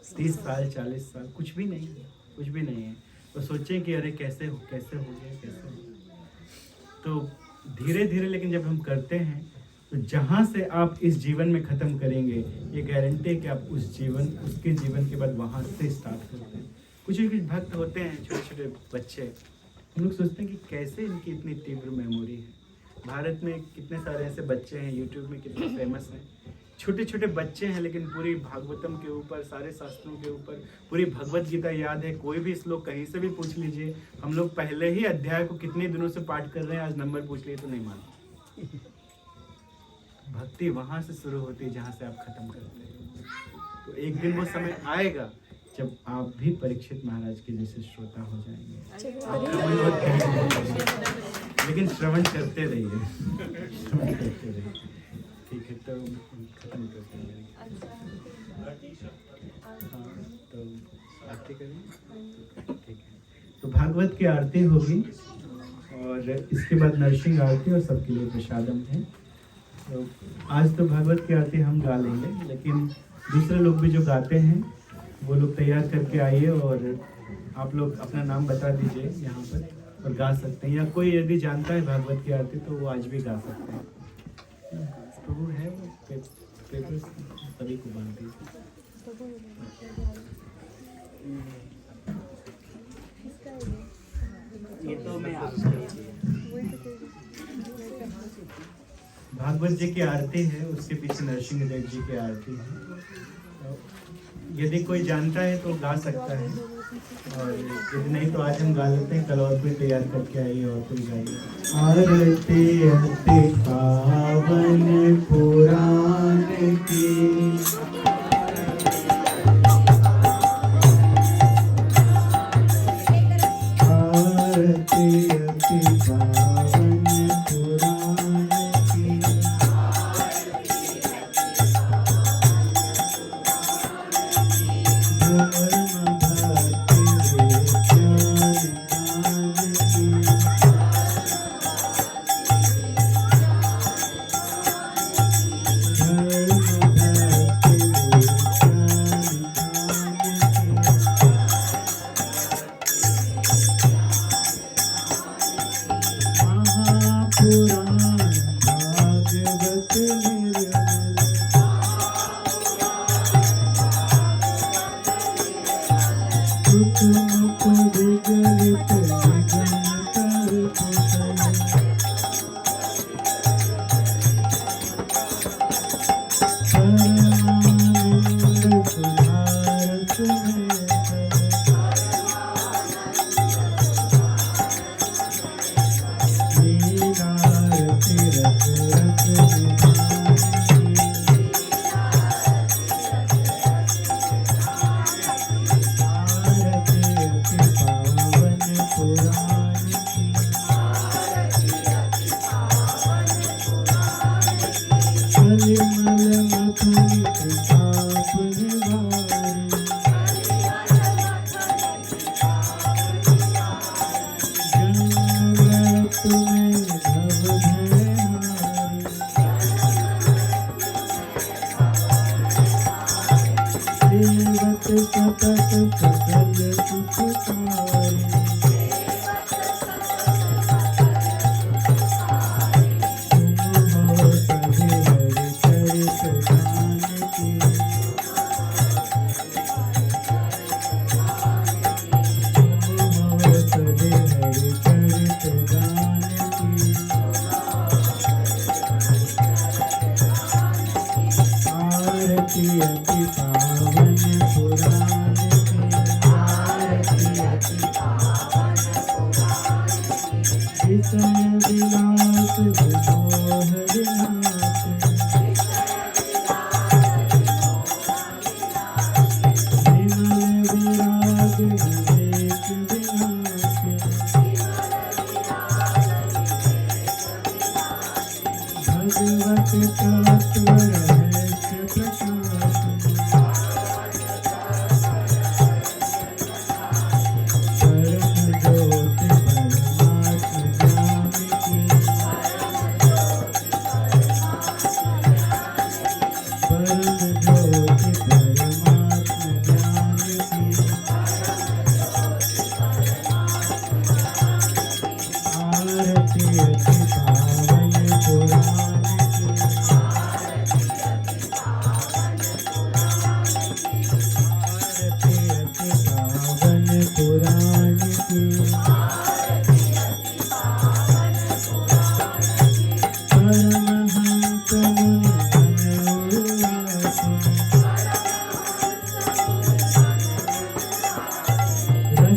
30 साल 40 साल, कुछ भी नहीं है, कुछ भी नहीं है। तो सोचें कि अरे कैसे हो गया। तो धीरे धीरे लेकिन जब हम करते हैं तो जहाँ से आप इस जीवन में ख़त्म करेंगे, ये गारंटी है कि आप उसके जीवन के बाद वहाँ से स्टार्ट करते हैं। कुछ भक्त होते हैं, छोटे छोटे बच्चे, हम लोग सोचते हैं कि कैसे इनकी इतनी तीव्र मेमोरी है, भारत में कितने सारे ऐसे बच्चे हैं, यूट्यूब में कितने फेमस हैं, छोटे छोटे बच्चे हैं, लेकिन पूरी भागवतम के ऊपर, सारे शास्त्रों के ऊपर, पूरी भगवत गीता याद है। कोई भी श्लोक कहीं से भी पूछ लीजिए, हम लोग पहले ही अध्याय को कितने दिनों से पाठ कर रहे हैं, आज नंबर पूछ लिए तो नहीं मानते। भक्ति वहां से शुरू होती है जहां से आप खत्म करते हैं। तो एक दिन वो समय आएगा जब आप भी परीक्षित महाराज के जैसे श्रोता हो जाएंगे। आपका मन बहुत करीब होगा। लेकिन श्रवण करते रहिए, श्रवण करते रहिए। ठीक है, तो खत्म करते हैं। हाँ, तो आरती करें। ठीक है, तो भागवत की आरती होगी और इसके बाद नरसिंह आरती और सबके लिए प्रसादम है। तो आज तो भागवत की आरती हम गा लेंगे, लेकिन दूसरे लोग भी जो गाते हैं वो लोग तैयार करके आइए और आप लोग अपना नाम बता दीजिए यहाँ पर और गा सकते हैं। या कोई यदि जानता है भागवत की आरती तो वो आज भी गा सकते हैं। तो वो है, वो पेपर सभी को बांट दीजिए। ये तो मैं भागवत जी की आरती है, उसके पीछे नरसिंह देव जी की आरती है। यदि कोई जानता है तो गा सकता है, और यदि नहीं तो आज हम गा लेते हैं। कल और कोई तैयार करके आइए और कोई गाइए। आरती अति पावन पुराण की, आरती अति पावन पुराण की,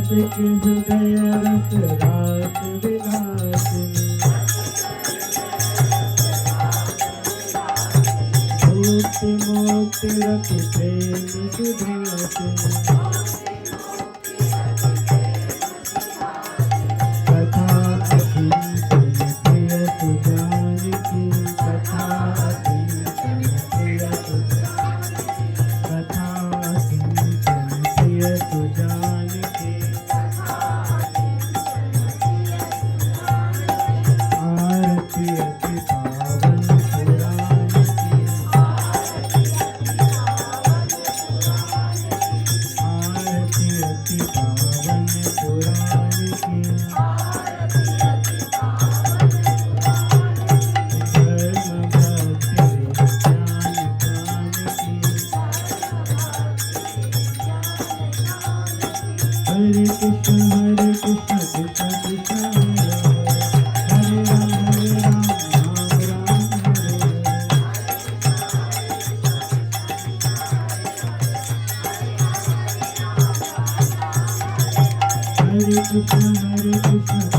के हृदय रस रास विलासिनी मुक्ति मुक्ति रति प्रेम सुधासिनी कथा अकिंचन प्रिय सुजानकी कथा अकिंचन प्रिय सुजानकी कथा अकिंचन प्रिय सुजानकी आरती अति पावन पुराण की आरती अति पावन पुराण की धर्म भक्ति विज्ञान ज्ञान की हरे कृष्ण कृष्ण कृष्ण हरे राम राम राम हरे हरे कृष्ण कृष्ण